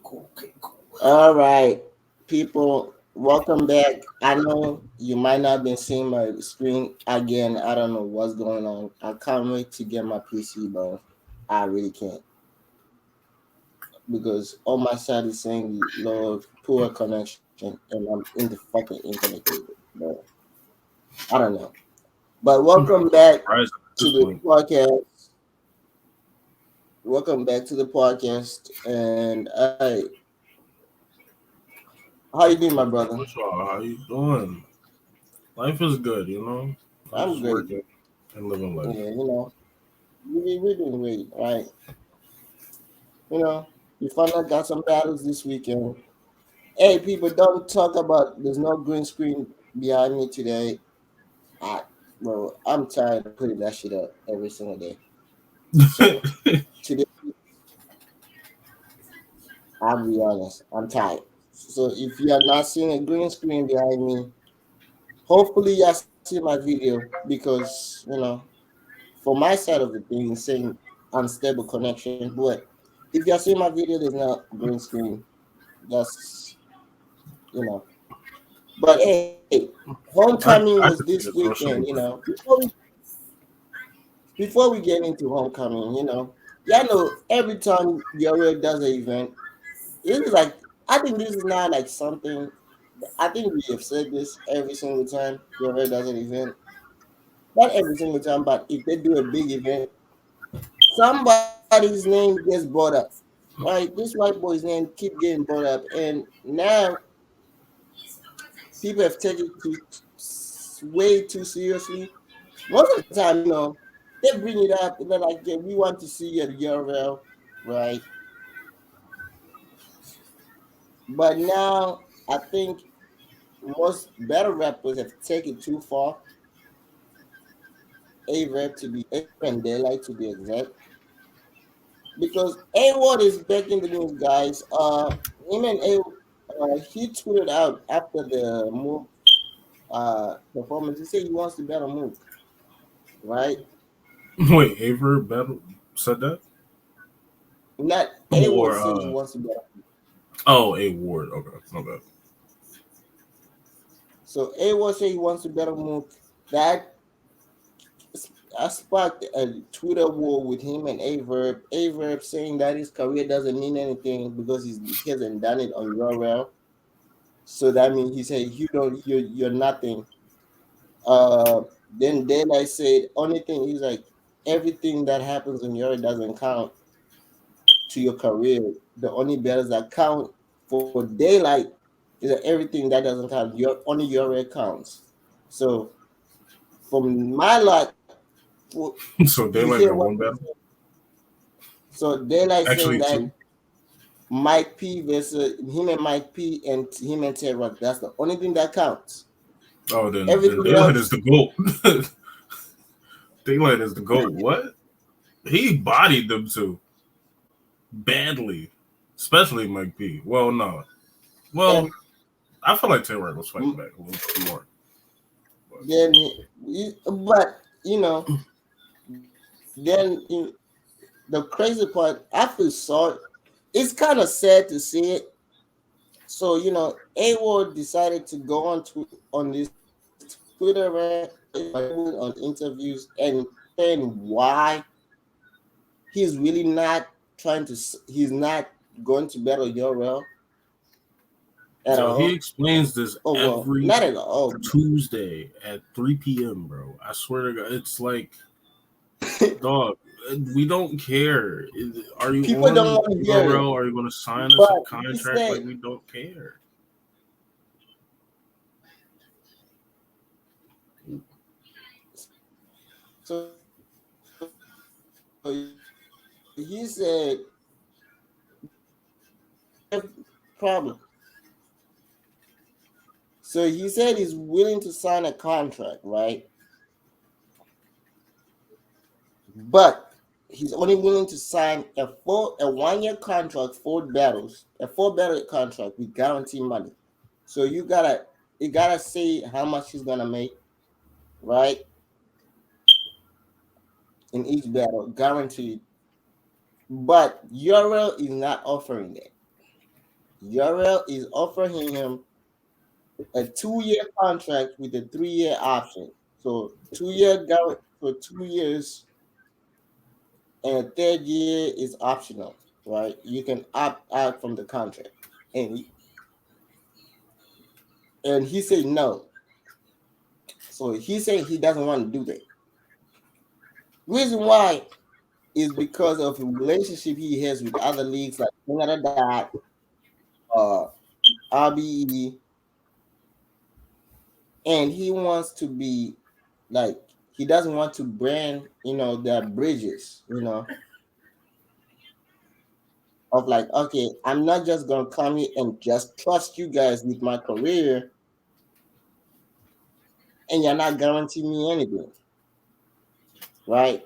Cool. All right, people, welcome back. I know you might not be seeing my screen again. I don't know what's going on. I can't wait to get my PC, but I really can't because all my side is saying low, poor connection, and I'm in the fucking internet cable. But I don't know. But welcome back Surprising at to this the point. podcast. Welcome back to the podcast. And how you doing, my brother? What's up? How you doing? Life is good, you know. I'm I'm just great. working and living life. Yeah, we're doing great, right? We finally got some battles this weekend. Hey, people, don't talk about there's no green screen behind me today. I, bro, I'm tired of putting that shit up every single day. So today, I'll be honest, I'm tired. So if you are not seeing a green screen behind me, hopefully you see my video because for my side of the thing, it's saying unstable connection. But if you're seeing my video, there's no green screen. That's you know. But hey, homecoming was I this can see it. So weekend. should be good. Before we get into homecoming, yeah, know every time Yoro does an event, it's like I think this is not like something. I think we have said this every single time Yoro does an event. Not every single time, but if they do a big event, somebody's name gets brought up. Right, this white boy's name keep getting brought up, and now people have taken it way too seriously. Most of the time, they bring it up and they're like, "Yeah, we want to see you at URL, right?" But now I think most better rappers have taken it too far. A-Rap to be and Daylight to be exact, because A-Ward is back in the news, guys. Him and he tweeted out after the Mook performance. He said he wants to bet on Mook, right? Wait, Aver Battle said that? Not A-Ward Or said he wants to bet. oh, a Ward. Okay, my bad. So A-Ward said he wants to bet on Mook. That I sparked a Twitter war with him and Averb. Averb saying that his career doesn't mean anything because he hasn't done it on your rail. So that means he said you're nothing. Then Daylight said only thing he's like everything that happens in your doesn't count to your career. The only battles that count for Daylight is that everything that doesn't count. Your rail counts. So from my lot, So you Daylight hear got what one he battle. said. So Daylight saying Actually, that two. Mike P versus him and Mike P and him and Tay Rock. That's the only thing that counts. Oh, then Everything Daylight is else, the goat. Daylight is the goat. What? He bodied them two badly, especially Mike P. Well, no. and Well, I feel like Taylor was fighting back a little bit more. But then but then the crazy part, I feel sorry. It's kind of sad to see it. So A Ward decided to go on this Twitter rant on interviews and saying why he's really not he's not going to battle Yorel at so he all. explains this Oh well, every not at all. Tuesday at 3 p.m., bro. I swear to God, it's like, dog. We don't care. Are you People don't on want to hear it, URL? Are you going to sign us a but he contract? said Like, we don't care. so he said problem. So he said he's willing to sign a contract, right? But he's only willing to sign a 1 year contract, 4 battles, a 4 battle contract with guaranteed money. So you gotta say how much he's gonna make, right? In each battle, guaranteed. But Euro is not offering that. Url is offering him a 2 year contract with a 3 year option. So 2 year for 2 years, and a third year is optional, right? You can opt out from the contract. And he said no. So he said he doesn't want to do that. Reason why is because of the relationship he has with other leagues like Canada Dot, uh, RBE, and he wants to be like he doesn't want to brand, their bridges, of like, okay, I'm not just gonna come here and just trust you guys with my career, and you're not guaranteeing me anything, right?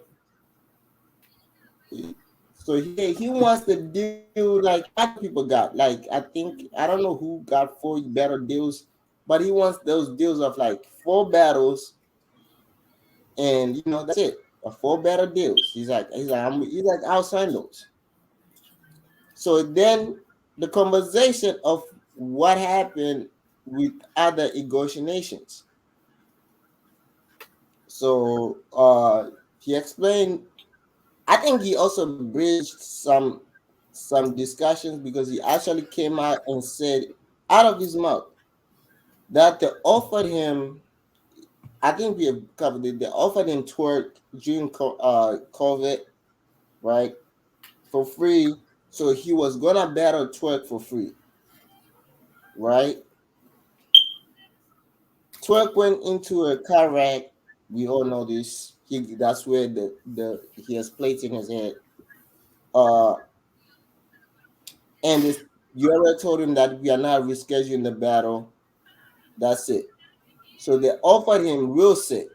So he wants to do like other people got. Like I don't know who got 4 battle deals, but he wants those deals of like 4 battles, and that's it. 4 battle deals. He's like I'll sign those. So then the conversation of what happened with other negotiations. So he explained. I think he also bridged some discussions because he actually came out and said out of his mouth that they offered him. I think we have covered it. They offered him twerk during COVID, right, for free. So he was gonna battle twerk for free, right? Twerk went into a car wreck. We all know this. That's where the he has plates in his head. Uh, and this you already told him that we are not rescheduling the battle. That's it. So they offered him real sick.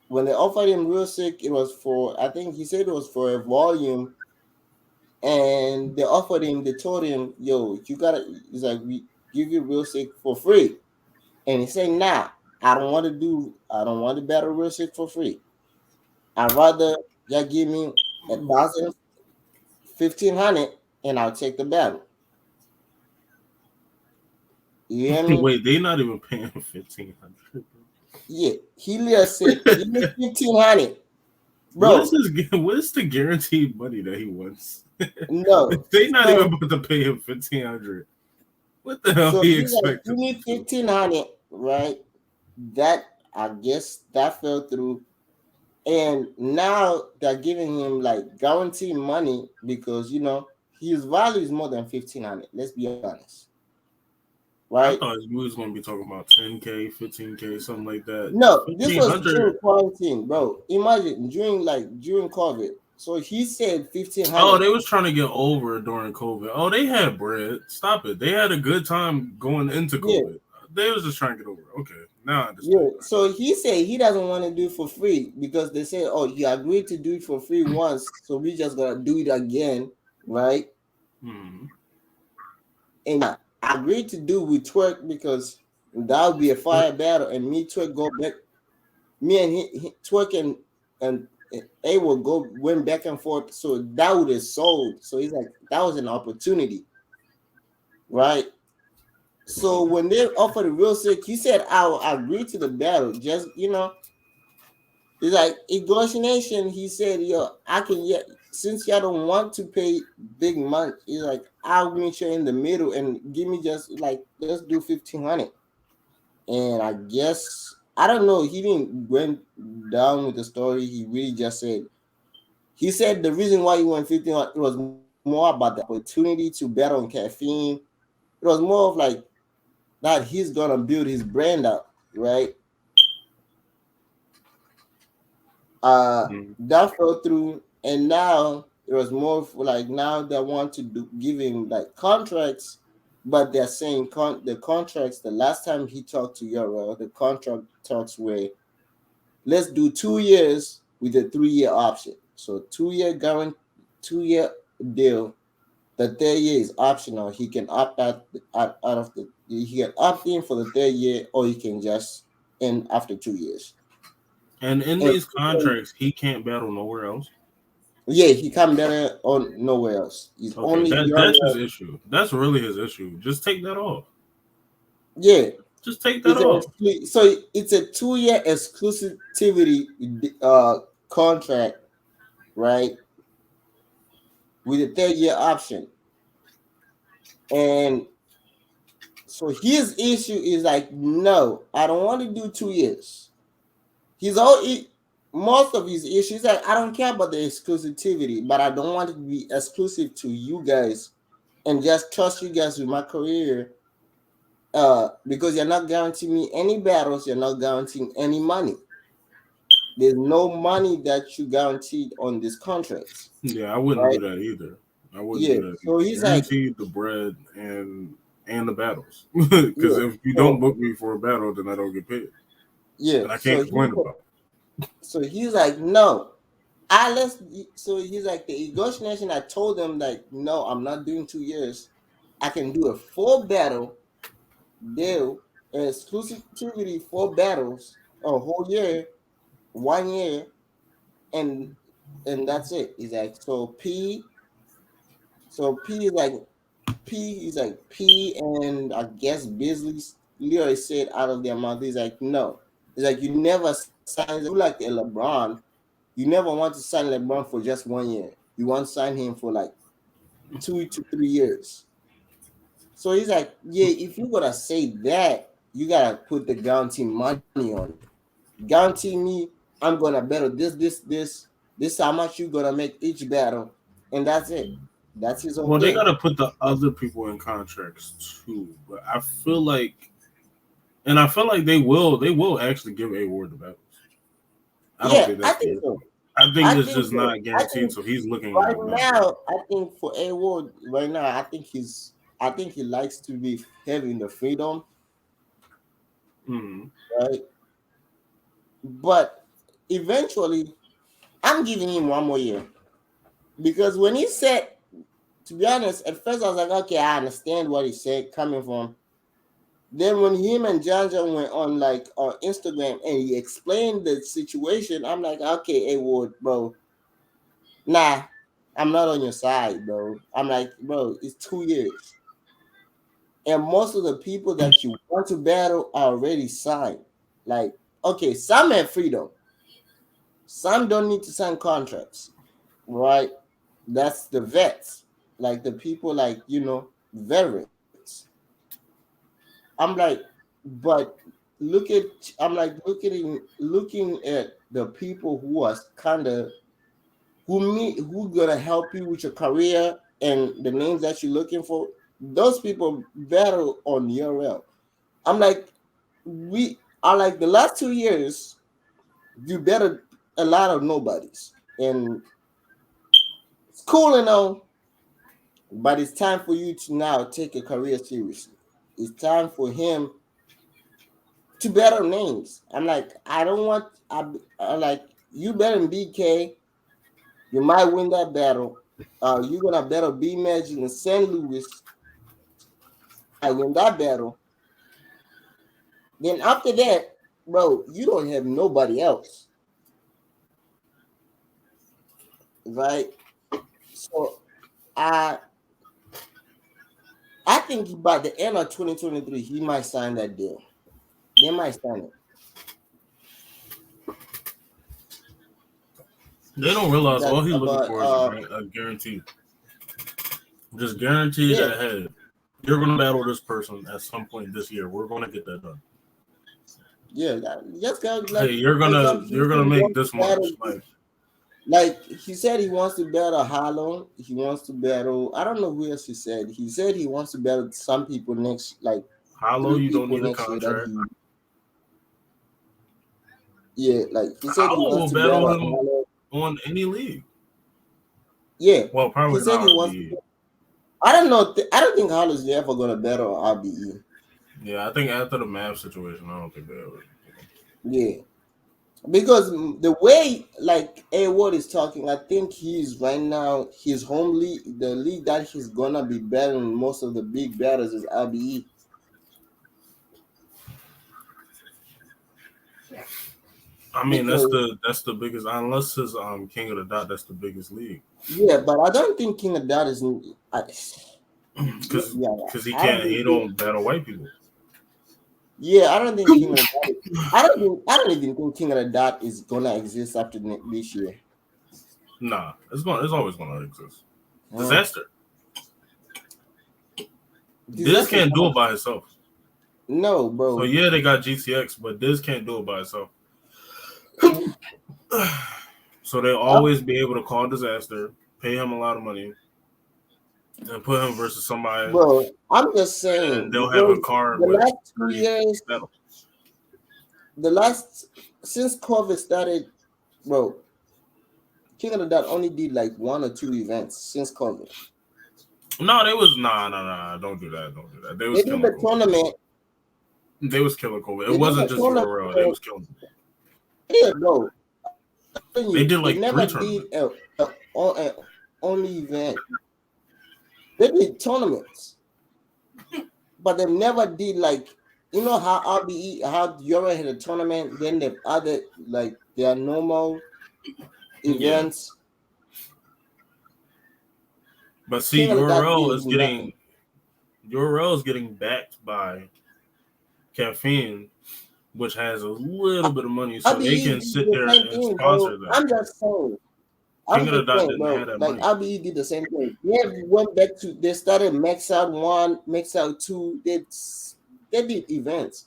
When they offered him real sick, it was for I think he said it was for a volume, and they told him, yo, you gotta. He's like, we give you real sick for free, and he said, nah, I don't want to battle real sick for free. I'd rather y'all give me 1,000, 1,500, and I'll take the battle. You hear me? Wait, they not even paying 1,500. Yeah. He literally said, give me 1,500. What is Bro, what is the guaranteed money that he wants? no. They not even So about to pay him 1,500. What the hell so he he's like, give expected me to do? 1,500, right? That I guess that fell through. And now they're giving him like guaranteed money because his value is more than 1,500. Let's be honest. I Right? thought we was gonna be talking about 10K, 15K, something like that. No, this Fifteen was hundred. during quarantine, bro. Imagine during COVID. So he said fifteen Oh, hundred. they was trying to get over during COVID. Oh, they had bread. Stop it. They had a good time going into Yeah, COVID. They was just trying to get over. Okay, now I understand. yeah. So he said he doesn't want to do it for free because they said, "Oh, you agreed to do it for free once, so we just gonna do it again, right?" Hmm. And I agreed to do with twerk because that would be a fire battle, and me twerk go back. Me and twerk and they will go went back and forth. So that would have sold. So he's like, that was an opportunity, right? So when they offered the real sick, he said, I'll agree to the battle. Just, it's like negotiation. He said, yo, I can, yeah, since y'all don't want to pay big money, he's like, I'll meet you in the middle and give me just like, let's do 1,500. And I guess, I don't know, he didn't went down with the story. He really just said, he said the reason why he went 1,500, it was more about the opportunity to bet on caffeine. It was more of like, that he's gonna build his brand up, right? That fell through, and now it was more for like now they want to give him like contracts, but they're saying the contracts. The last time he talked to Euro, the contract talks were let's do 2 years with a 3 year option. So 2 year guarantee, 2 year deal. The third year is optional. He can opt out of the. He can opt in for the third year, or he can just end after 2 years. And in And these contracts, he can't battle nowhere else. Yeah, he can't better on nowhere else. He's Okay, only that's his your issue. That's really his issue. Just take that off. yeah. Just take that It's a off. so it's a 2 year exclusivity contract, right? With a 3rd year option. And so his issue is like, no, I don't want to do 2 years. He's all most of his issues like I don't care about the exclusivity, but I don't want it to be exclusive to you guys and just trust you guys with my career. Because you're not guaranteeing me any battles, you're not guaranteeing any money. There's no money that you guaranteed on these contracts, Yeah, I wouldn't right? do that either. I wouldn't do Yeah. that So either. he's like, Guaranteed the bread and the battles. Because yeah. if you don't So book me for a battle, then I don't get paid, yeah. and I can't complain about it. So he's like, no. I let's so he's like the negotiation. I told him like, no, I'm not doing 2 years. I can do a full battle deal, exclusivity 4 battles, a whole year, 1 year, and and that's it. He's like, so P is like P, and I guess Beasley literally said out of their mouth, he's like, no. He's like, you never sign you like a LeBron. You never want to sign LeBron for just 1 year. You want to sign him for like 2 to 3 years. So he's like, yeah, if you're gonna say that, you gotta put the guarantee money on it. Guarantee me I'm gonna battle this how much you're gonna make each battle, and that's it. That's his whole Well, they thing. gotta put the other people in contracts too. But I feel like they will actually give a ward the battles. I don't Yeah, think I that's think the so. I think I it's think just so. not I guaranteed. think So he's looking right at it now. now, I think for A Ward right now, I think he likes to be having the freedom, Hmm. right? But eventually, I'm giving him 1 more year because when he said, to be honest, at first I was like, okay, I understand what he said coming from. Then when him and John John went on like on Instagram and he explained the situation, I'm like, okay, A Ward, bro, nah, I'm not on your side, bro. I'm like, bro, it's 2 years. And most of the people that you want to battle are already signed. Like, okay, some have freedom. Some don't need to sign contracts, right? That's the vets, like the people like, veterans. I'm like, but I'm like looking at the people who are kind of who gonna help you with your career and the names that you're looking for. Those people battle on URL. I'm like, we are like the last 2 years, you better a lot of nobodies. And it's cool and all, but it's time for you to now take a career seriously. It's time for him to battle names. I'm like, I don't want I like you better BK. You might win that battle. You're gonna battle B Magic in St. Louis. You might win that battle. Then after that, bro, you don't have nobody else, right? So I I think by the end of 2023, he might sign that deal. They might sign it. They don't realize That all he's looking but for is a guarantee. Just guarantee yeah, that hey, you're gonna battle this person at some point this year. We're gonna get that done. yeah. Just go Hey, like you're for gonna example, he you're said gonna he make wants to this much. battle. Like he said he wants to battle Harlem. He wants to battle. I don't know who else he said. He said he wants to battle some people next, like Hollow, three you don't people need a next year. That contract. he yeah, like he said he Hollow wants will to battle battle him Harlem. on any league. Yeah, Well, he probably said not he wants. RBE. I don't know. I don't think Harlem's ever gonna battle RBE. Yeah, I think after the Mav situation, I don't think they ever. Yeah. Because the way like A Ward is talking, I think he's right now his home league, the league that he's gonna be battling most of the big battles is RBE. I mean, because that's the biggest. Unless it's King of the Dot, that's the biggest league. yeah, but I don't think King of Dot is. I, Because yeah, he I don't can't. He think. don't battle white people. Yeah, I don't think King of the Dot. I don't even think King of the Dot is gonna exist after this year. Nah, it's going. It's always going to exist. Hmm. Disaster. Diz Disaster. can't do it by himself. No, So bro. yeah, they got GTX, but Diz can't do it by himself. So they always be able to call Disaster, pay him a lot of money, and put him versus somebody, Bro, I'm just and saying they'll have a because card the with last 30 2 years, battles. the last since COVID started, bro, King of the Dot only did like 1 or 2 events since COVID. No, they was nah. Don't do that. Don't do that. They They was did killing the COVID. tournament. They was killing COVID. It They did wasn't the just tournament. URL. They was killing. Yeah, bro. I'm telling They you, did they like never three did tournaments. a only event. They did tournaments, but they never did like how RBE how Euro had a tournament. Then the other like their normal Yeah, events. but see, King of the Dot didn't do nothing. URL is getting backed by Caffeine, which has a little bit of money, so they RBE can did sit the there same and thing, bro. sponsor them. I'm just saying. King I'm of the just Dot saying, didn't have bro. that Like money. RBE did the same thing. They went back to. They started Max Out 1, Max Out 2. They did events.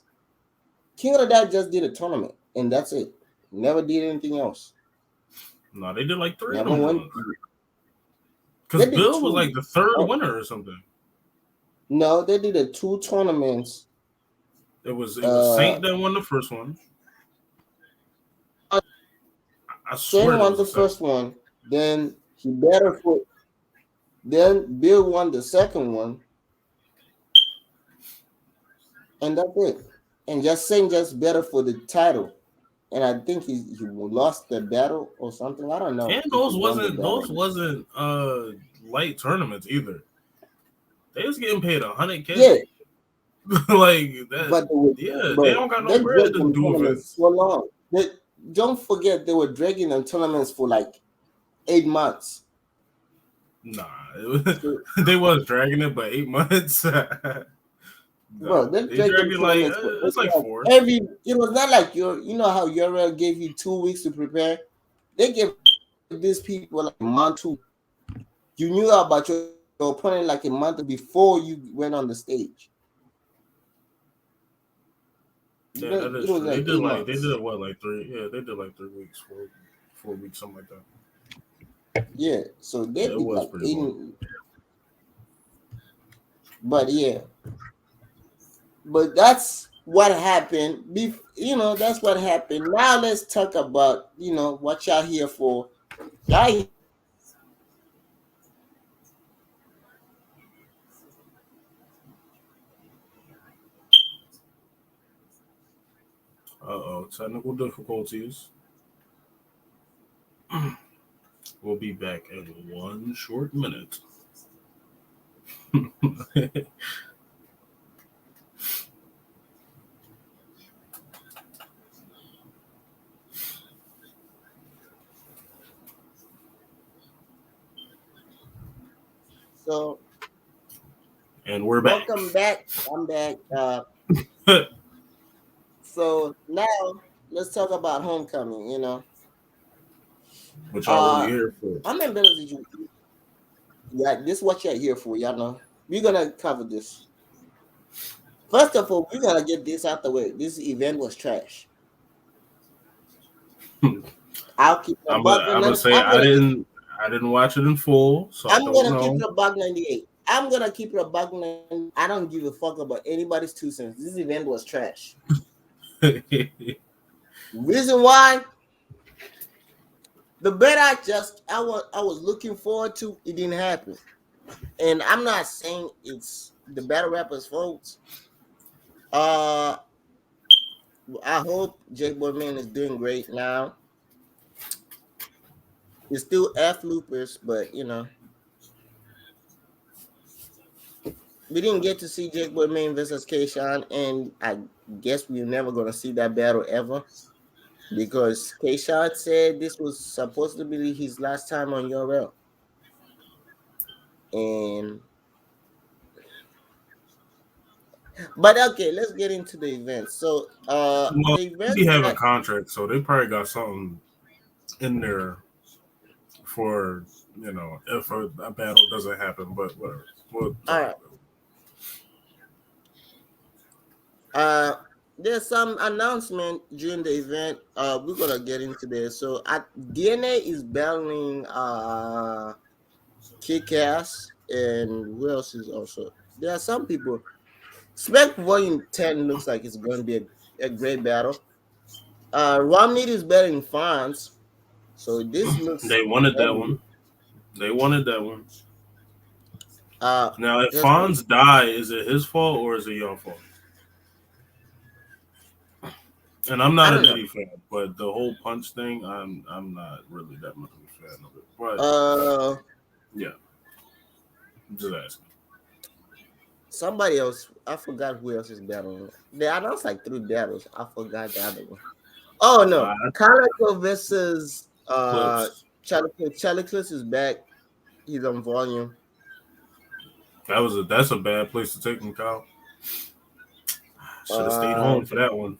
King of the Dot just did a tournament, and that's it. Never did anything else. No, they did like three of Never them went. Jones. Because They did Bill was like two. the third Oh, winner or something. no, they did a two tournaments. It was Uh, Saint that won the first one. I swear Shane that won was the the second. first one. Then he better for. Then Bill won the second one, and that's it. And just saying, just better for the title. And I think he lost the battle or something. I don't know And if he won the battle. those wasn't light tournaments either. They was getting paid 100K. Yeah, Like that. but they were, Yeah, they bro, don't got no they bread dragged to them do tournaments events. so long. Don't forget they were dragging them tournaments for like 8 months. Nah, So, they was dragging it, but 8 months. Nah, bro, they they dragged dragged them it like tournaments for it's 8 like months. four. It was not like how Euro gave you 2 weeks to prepare. They gave these people like a month to. You knew about your opponent like a month before you went on the stage. Yeah, that It is was true. like 8 months. What like 3? Yeah, they did like 3 weeks, 4 weeks, something like that. Yeah, so they Yeah, it did was like pretty eight. long. But yeah, but that's what happened. That's what happened. Now let's talk about what y'all here for. Y'all here Technical difficulties. We'll be back in one short minute. so And we're back. welcome back. I'm back. So now let's talk about homecoming. Which y'all really Uh, here for? how many battles did you? Yeah, this is what you're here for. Y'all know we're gonna cover this. First of all, we gotta get this out the way. This event was trash. I'll keep it a buck, I'm and gonna then say I didn't watch it in full, so I I'm don't gonna keep know. it a buck 98. I'm gonna keep it a buck 90. I don't give a fuck about anybody's 2 cents. This event was trash. Reason why the bet I was looking forward to it didn't happen, and I'm not saying it's the battle rappers' fault. Uh, I hope Jake Boyman is doing great now. It's still F loopers, but we didn't get to see Jake Boyman versus Kayshawn, and I guess we're never gonna see that battle ever. because K Shot said this was supposed to be his last time on URL. And but okay, let's get into the event. So Well, the they event be having that contracts, so they probably got something in there for if a battle doesn't happen. But whatever, we'll all talk right. about it. Uh there's some announcement during the event. We're gonna get into this. So at DNA is battling Kick Ass, and who else is also there are some people. Spec Volume 10 looks like it's going to be a great battle. Romney is betting France, so this looks They wanted that heavy. one. They wanted that one. Uh, Now, if there's some, Fonz die, is it his fault or is it your fault? And I'm I not a don't know. Diddy fan, but the whole punch thing, I'm not really that much of a fan of it. But Uh, yeah, I'm just asking. Somebody else, I forgot who else is battling. They announced like three battles. I forgot the other one. Oh no, I Calico versus Clips. Chalicus. Chalicus is back. He's on volume. That's a bad place to take him, Kyle. Should have stayed Uh, home for that one.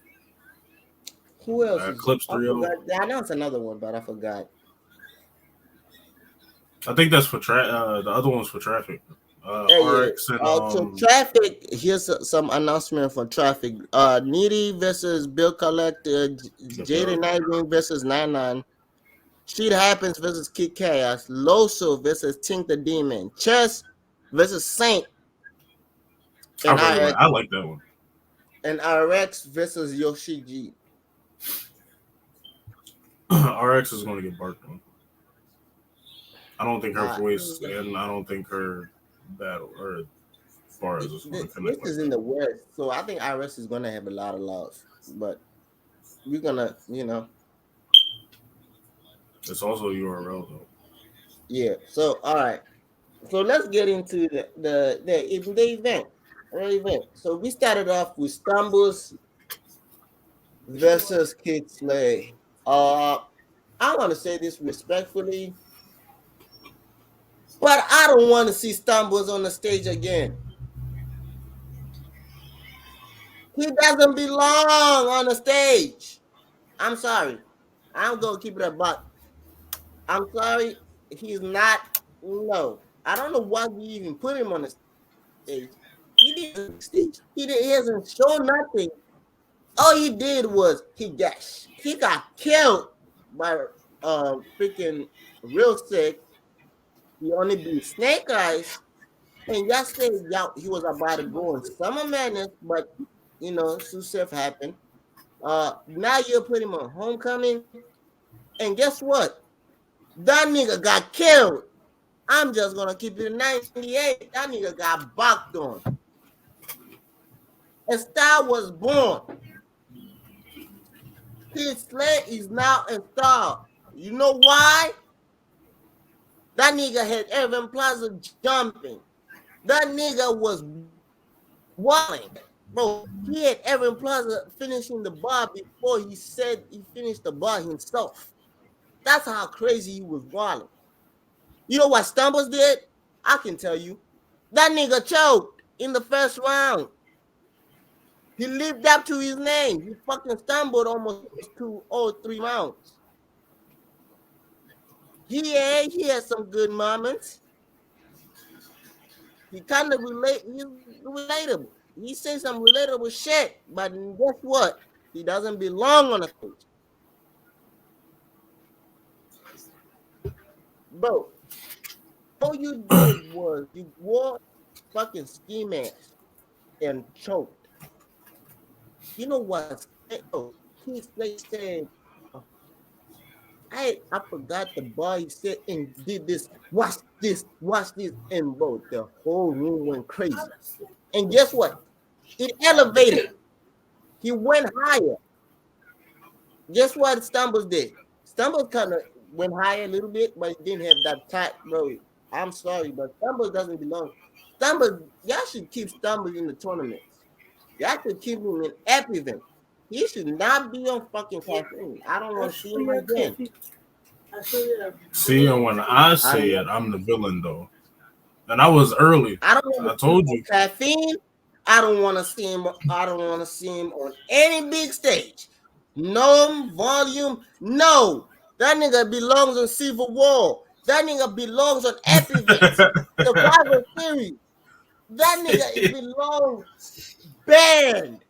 who else is? Clips I 3-0. forgot. They announced another one, but I forgot. I think that's for the other one's for traffic. Yeah, yeah. RX and So traffic. Here's some announcement for traffic. Needy versus Bill Collector. the Jaden belt. Nightwing versus 99. Street Happens versus Kid Chaos. Loso versus Tink the Demon. Chess versus Saint and RX I like that one. and RX versus Yoshiji. RX is going to get barked on. I don't think her Uh, voice and I don't think her battle or bars is going to this connect like is in that. the West, so I think RX is gonna have a lot of love. But we're gonna. It's also URL though. Yeah. So all right. So let's get into the event. The event. So we started off with Stumbles versus Kid Slay. I want to say this respectfully, but I don't want to see Stumbles on the stage again. He doesn't belong on the stage. I'm sorry. I'm gonna keep it a buck. I'm sorry. He's not. No, I don't know why we even put him on the stage. He didn't stage. He hasn't shown nothing. All he did was he got killed by freaking real sick. He only beat Snake Eyes. And yesterday, yeah, he was about to go on Summer Madness, but some stuff happened. Now you're putting him on Homecoming, and guess what? That nigga got killed. I'm just gonna keep it in 98. That nigga got bucked on. A star was born. His sled is now installed. You know why? That nigga had Evan Plaza jumping. That nigga was walling. Bro, he had Evan Plaza finishing the bar before he said he finished the bar himself. That's how crazy he was walling. You know what Stumbles did? I can tell you. That nigga choked in the first round. He lived up to his name. He fucking stumbled almost 2 or 3 rounds. He had some good moments. He kind of he's relatable. He says some relatable shit, but guess what? He doesn't belong on a stage. Bro, all you did was you wore fucking ski mask and choked. You know what? Oh, he said, oh, I forgot the bar he said and did watch this, and bro, the whole room went crazy. And guess what? It elevated. He went higher. Guess what Stumbles did? Stumbles kind of went higher a little bit, but he didn't have that tight, bro. I'm sorry, but Stumbles doesn't belong. Stumbles, y'all should keep Stumbles in the tournaments. Y'all should keep him in every event. He should not be on fucking caffeine. I don't want to see him again. See, and when I I say don't it, want. I'm the villain though. And I was early. I don't want I to see him told on you. caffeine. I don't want to see him. I don't want to see him on any big stage. No volume. No. That nigga belongs on Civil War. That nigga belongs on Epivent. Survivor Series. That nigga belongs banned.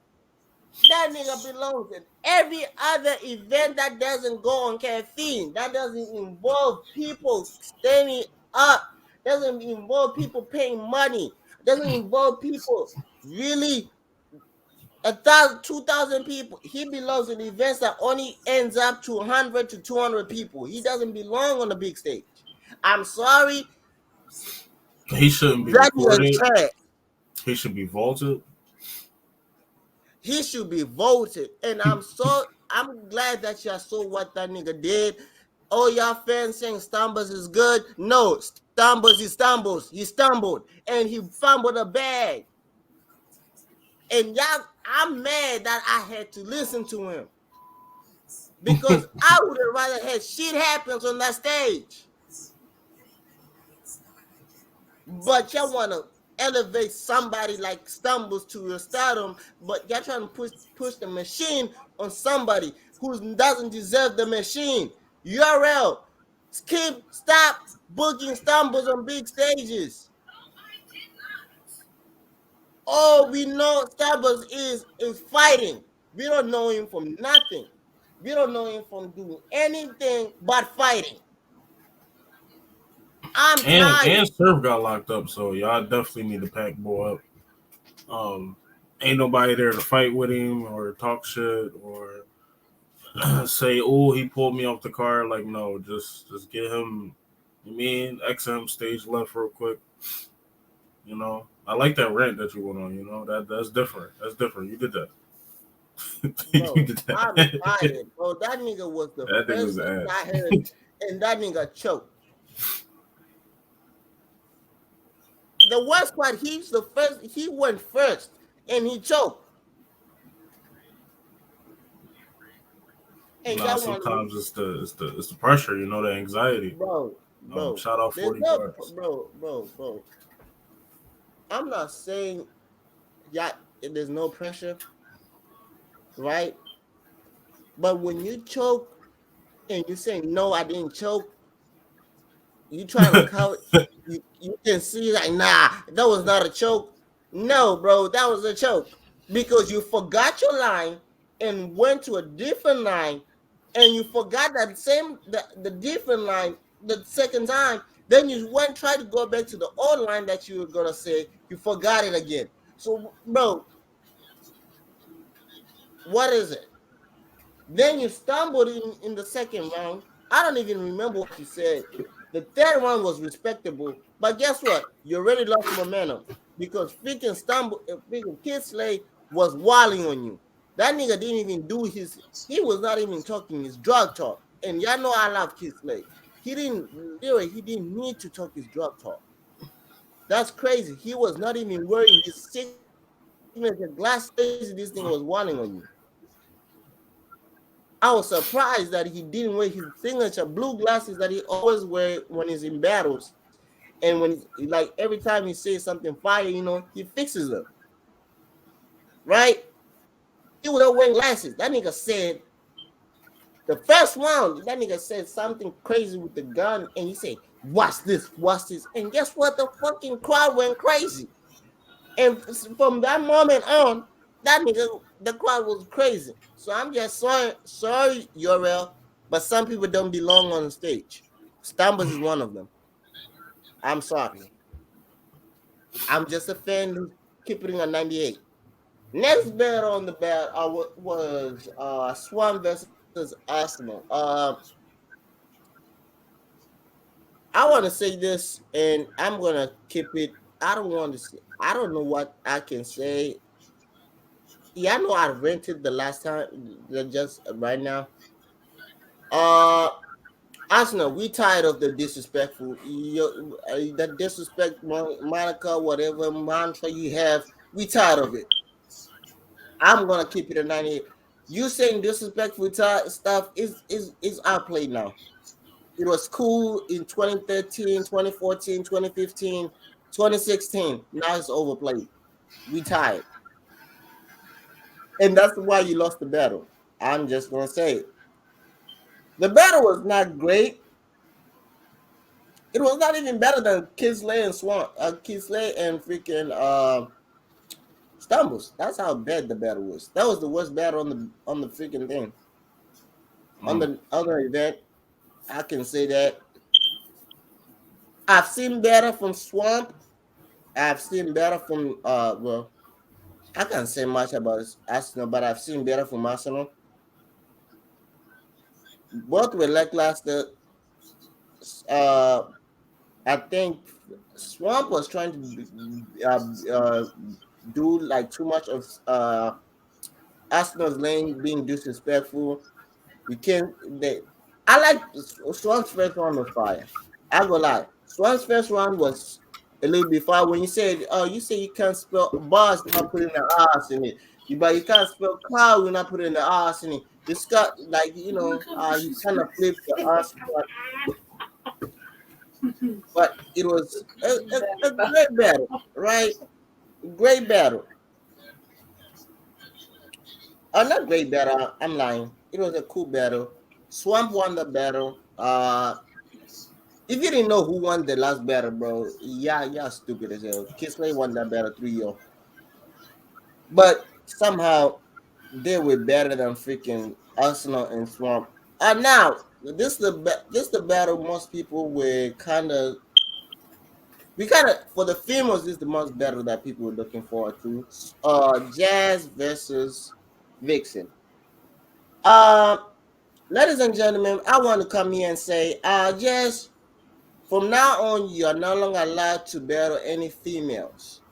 That nigga belongs in every other event that doesn't go on caffeine. That doesn't involve people standing up. Doesn't involve people paying money. Doesn't involve people really 1,000, 2,000 people. He belongs in events that only ends up to 100 to 200 people. He doesn't belong on the big stage. I'm sorry. He shouldn't be That nigga is recorded. trash. He should be vaulted. He should be voted. And I'm glad that y'all saw what that nigga did. All y'all fans saying Stumbles is good. No, he stumbled and he fumbled a bag. And y'all, I'm mad that I had to listen to him. Because I would have rather had shit happens on that stage. But y'all wanna elevate somebody like Stumbles to your stardom, but y'all trying to push the machine on somebody who doesn't deserve the machine. URL, stop booking Stumbles on big stages. All we know Stumbles is fighting. We don't know him from nothing. We don't know him from doing anything but fighting. I'm And tired. Surf got locked up, so y'all definitely need to pack boy up. Ain't nobody there to fight with him or talk shit or say, "Oh, he pulled me off the car." Like, no, just get him. You mean XM stage left real quick. You know, I like that rant that you went on. You know that's different. That's different. You did that. You Bro, did I'm that. tired, bro. That nigga was the That thing was first thing I ass. heard, and that nigga choked. The worst part, he went first, and he choked. And Nah, y'all want to, sometimes it's the pressure. You know, the anxiety. bro, Shout out there's 40 no, bars. bro. I'm not saying, yeah, there's no pressure, right? But when you choke and you say, no, I didn't choke, you trying to cover, you can see like, nah, that was not a choke. No, bro, that was a choke because you forgot your line and went to a different line, and you forgot the different line the second time. Then you went try to go back to the old line that you were gonna say. You forgot it again. So, bro, what is it? Then you stumbled in the second round. I don't even remember what you said. The third round was respectable, but guess what? You already lost momentum because freaking Kid Slay was walling on you. That nigga didn't even do his. He was not even talking his drug talk. And y'all know I love Kid Slay. He didn't need to talk his drug talk. That's crazy. He was not even wearing his signature glasses. This thing was walling on you. I was surprised that he didn't wear his signature blue glasses that he always wear when he's in battles. And when like every time he says something fire, he fixes them. Right? He was not wearing glasses. That nigga said the first round, that nigga said something crazy with the gun, and he said, "Watch this, watch this." And guess what? The fucking crowd went crazy. And from that moment on, the crowd was crazy. So I'm just sorry, Url, but some people don't belong on the stage. Stambers is one of them. I'm sorry. I'm just a fan who's keeping a 98. Next battle on the was Swan versus Arsenal. I want to say this, and I'm gonna keep it. I don't want to say. I don't know what I can say. Yeah, I know I rented the last time, just right now. Uh, Arsenal, we tired of the disrespectful, that disrespect, Monica, whatever mantra you have. We tired of it. I'm gonna keep it a 98. You saying disrespectful stuff is outplayed now. It was cool in 2013, 2014, 2015, 2016. Now it's overplayed. We tired. And that's why you lost the battle. I'm just gonna say it. The battle was not great. It was not even better than Kisley and Kisley and freaking Stumbles. That's how bad the battle was. That was the worst battle on the freaking thing. On Mm. the other event, I can say that I've seen better from Swamp. I've seen better from well, I can't say much about Arsenal, but I've seen better from Arsenal. Both were lackluster. Uh, I think Swamp was trying to do like too much of Arsenal's lane being disrespectful. You can't. I like Swan's first round was fire. I go lie. Swan's first round was a little bit fire when you said, "Oh, you say you can't spell bars without putting the R's in it." But you can't spell car without putting the R's in it. This got like he kind of flipped the R's, but it was a great battle, right? Great battle. Not great battle. I'm lying. It was a cool battle. Swamp won the battle. If you didn't know who won the last battle, bro, yeah, stupid as hell. Kisley won that battle 3-0. But somehow they were better than freaking Arsenal and Swamp. And now this the battle most people were kind of for the females this is the most battle that people were looking forward to. Jazz versus Vixen. Uh ladies and gentlemen, I want to come here and say, Jazz, from now on, you are no longer allowed to battle any females.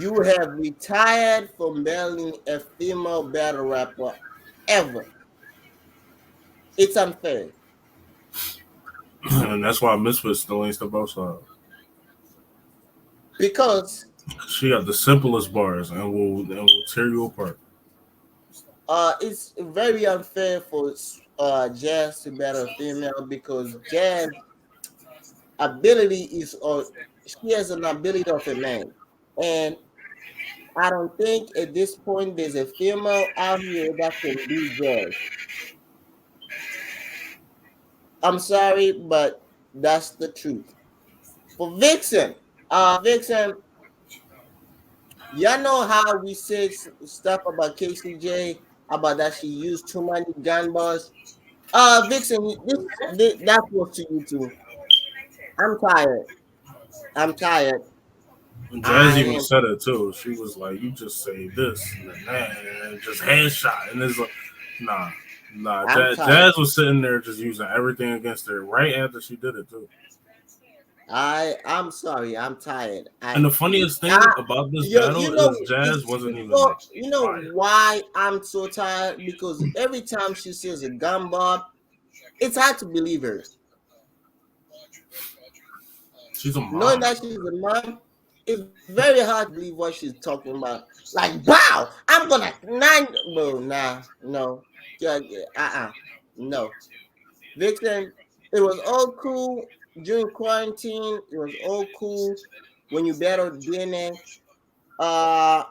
You have retired from battling a female battle rapper ever. It's unfair And that's why Misfits still ain't step outside. because She got the simplest bars and will tear you apart. it's very unfair for Jazz to battle a female because Jazz ability is she has an ability of a man, and I don't think at this point there's a female out here that can beat Jazz. I'm sorry, but that's the truth. For Vixen, Vixen, y'all know how we said stuff about KCJ about that she used too many gun bars. Vixen, that was to you too. I'm tired. I'm tired. And Jazz I even am. said it too. She was like, "You just say this and then that, and just headshot." And it's like, nah, nah. I'm tired. Jazz was sitting there just using everything against her right after she did it too. I'm sorry. I'm tired. And the funniest I thing about this you battle know is Jazz it's wasn't even before like you know fire. why I'm so tired because every time she says a gun bar, it's hard to believe her. She's a Knowing mom. that she's a mom, it's very hard to believe what she's talking about. Like, wow, I'm gonna nine. Well, nah, no, yeah, yeah, no. Vixen, it was all cool during quarantine. It was all cool when you battled DNA. Uh,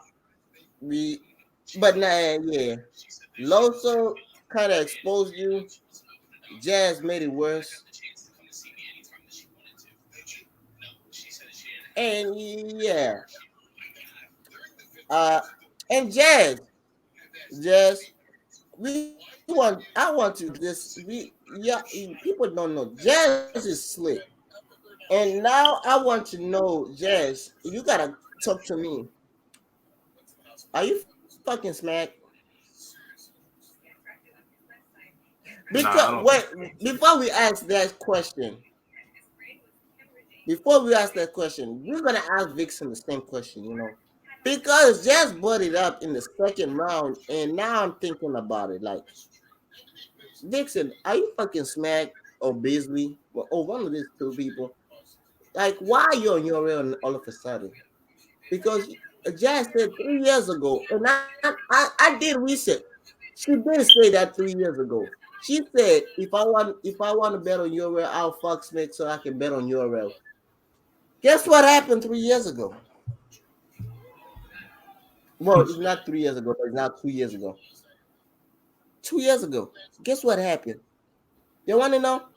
we, but nah, yeah. Loso kind of exposed you. Jazz made it worse, and yeah, uh, and Jazz, I want to this. People don't know. Jazz is slick, and now I want to know, Jazz. You gotta talk to me. Are you fucking smack? Because Nah, I wait, don't think. before we ask that question, we're gonna ask Vixen the same question. Because Jazz brought it up in the second round, and now I'm thinking about it. Like, Vixen, are you fucking smack or Beasley or one of these two people? Like, why you on your own all of a sudden? Because Jazz said 3 years ago, and I did research. She did say that 3 years ago. She said, if I want to bet on your rail, I'll fuck Smith so I can bet on your rail. Guess what happened 3 years ago? Well, it's not 3 years ago, but it's not 2 years ago. 2 years ago. Guess what happened? You want to know?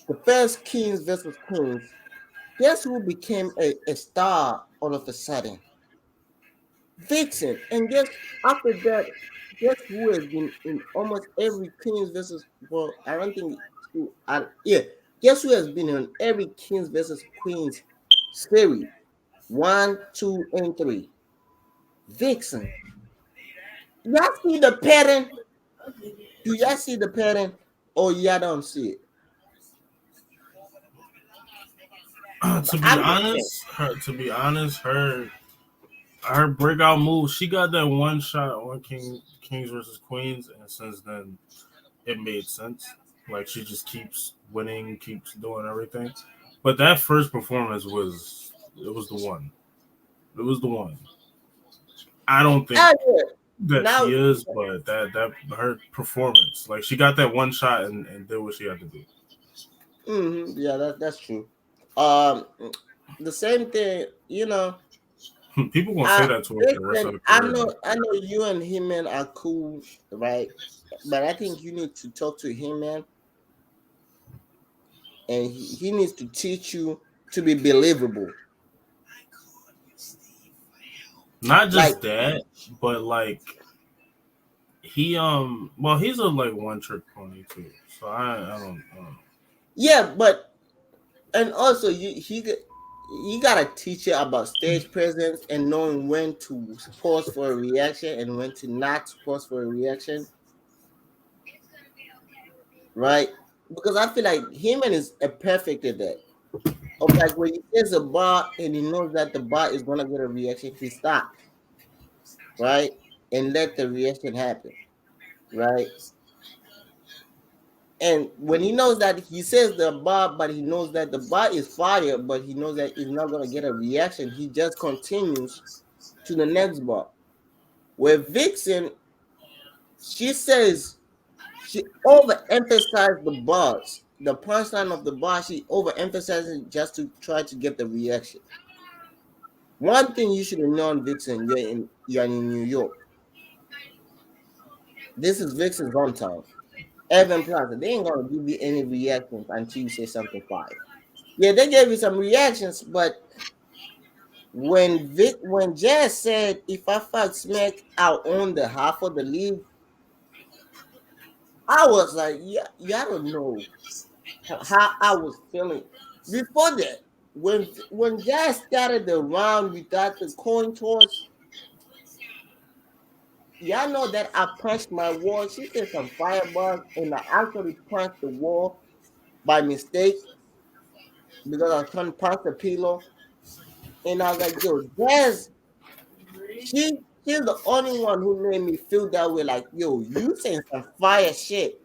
The first Kings versus Queens. Guess who became a star all of a sudden? Vixen. And guess after that, guess who has been in almost every Kings versus, well, I don't think yeah. Guess who has been in every Kings versus Queens series? One, two, and three. Vixen. Y'all see the pattern? Do y'all see the pattern? Or y'all don't see it? To be I'm just saying. honest, her breakout move, she got that one shot on Kings versus Queens, and since then it made sense. Like she just keeps winning, keeps doing everything. But that first performance was it was the one. It was the one. I don't think Oh yeah. that she Now, is, but that her performance, like she got that one shot and did what she had to do. yeah, that's true. Um, the same thing, People gonna say that to her for the rest of Listen, the I career, know, though. I know you and him man are cool, right? But I think you need to talk to him man, and he needs to teach you to be believable. Not Like, just that, but like well he's a like one trick pony too. So I don't know. yeah, but and also you gotta teach you about stage presence and knowing when to pause for a reaction and when to not pause for a reaction, right? Because I feel like Heyman is a perfect at that. Of like when he says a bar and he knows that the bar is gonna get a reaction, he stops, right? And let the reaction happen, right? And when he knows that he says the bar, but he knows that the bar is fire, but he knows that he's not gonna get a reaction, he just continues to the next bar. Where Vixen, she says she overemphasized the bars, the punchline of the bar, she overemphasizes it just to try to get the reaction. One thing you should have known, Vixen, you're in New York. This is Vixen's hometown. Evan Plaza. They ain't gonna give you any reactions until you say something fire. Yeah, they gave you some reactions, but when Jazz said if I fuck Smack out on the half of the league, I was like, yeah, y'all don't know how I was feeling before that. When Jazz started the round without the coin toss, y'all know that I punched my wall. She said some fireballs, and I actually punched the wall by mistake because I was trying to punch the pillow. And I was like, yo, Jazz, she she's the only one who made me feel that way. Like, yo, you saying some fire shit.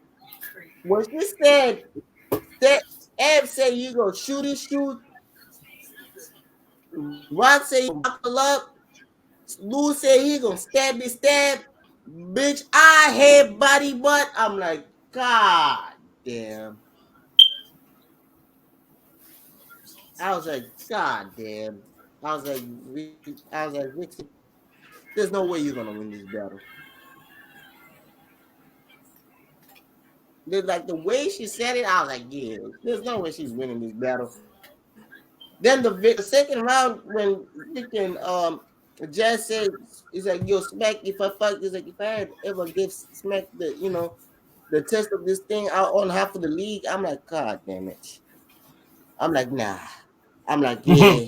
When she said that Eb said you go shooty shoot, Rod said you buckle up, Lou said he gonna stabby stab. Bitch, I hate body butt. I'm like, God damn. I was like, God damn. I was like, Vixen, there's no way you're gonna win this battle. Like the way she said it, I was like, yeah, there's no way she's winning this battle. Then the second round when freaking Jazz said, he's like, yo, Smack, if I fuck, he's like, if I had ever give Smack the test of this thing out on half of the league, I'm like, God damn it. I'm like, nah. I'm like, yeah.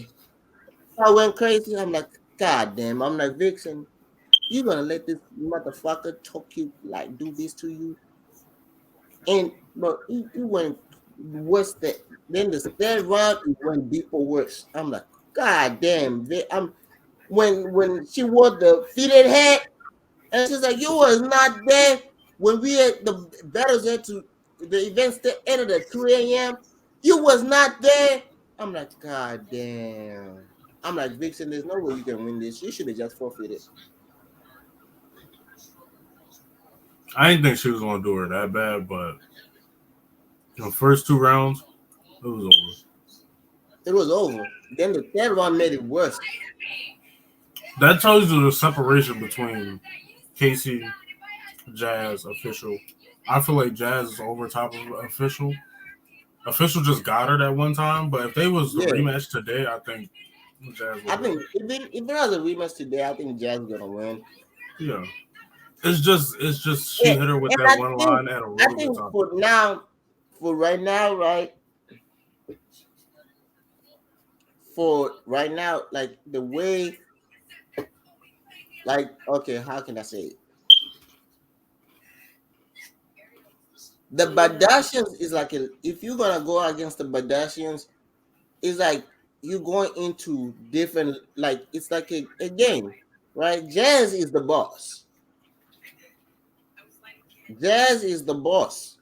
I went crazy. I'm like, God damn. I'm like, Vixen, you gonna let this motherfucker talk you like do this to you? And but he went worse then the third round it went deeper worse. I'm like, God damn, I'm when she wore the fitted hat and she's like, you was not there when we had the battles had to the events that ended at 2 a.m. You was not there. I'm like, God damn. I'm like, Vixen, there's no way you can win this. You should have just forfeited. I didn't think she was gonna do her that bad, but the first two rounds, it was over. It was over. Then the third one made it worse. That tells you the separation between Casey, Jazz, official. I feel like Jazz is over top of official. Official just got her that one time, but if they was the Yeah. rematch today, I think Jazz would I win. think if there was a rematch today, I think Jazz is gonna win. Yeah, it's just she Yeah, hit her with and that one line at a I really good think time. for now, for right now, right, for right now, like the way, like okay, how can I say it? The Badashians is like if you're gonna go against the Badashians, it's like you're going into different, like it's like a game, right? Jazz is the boss. Jazz is the boss.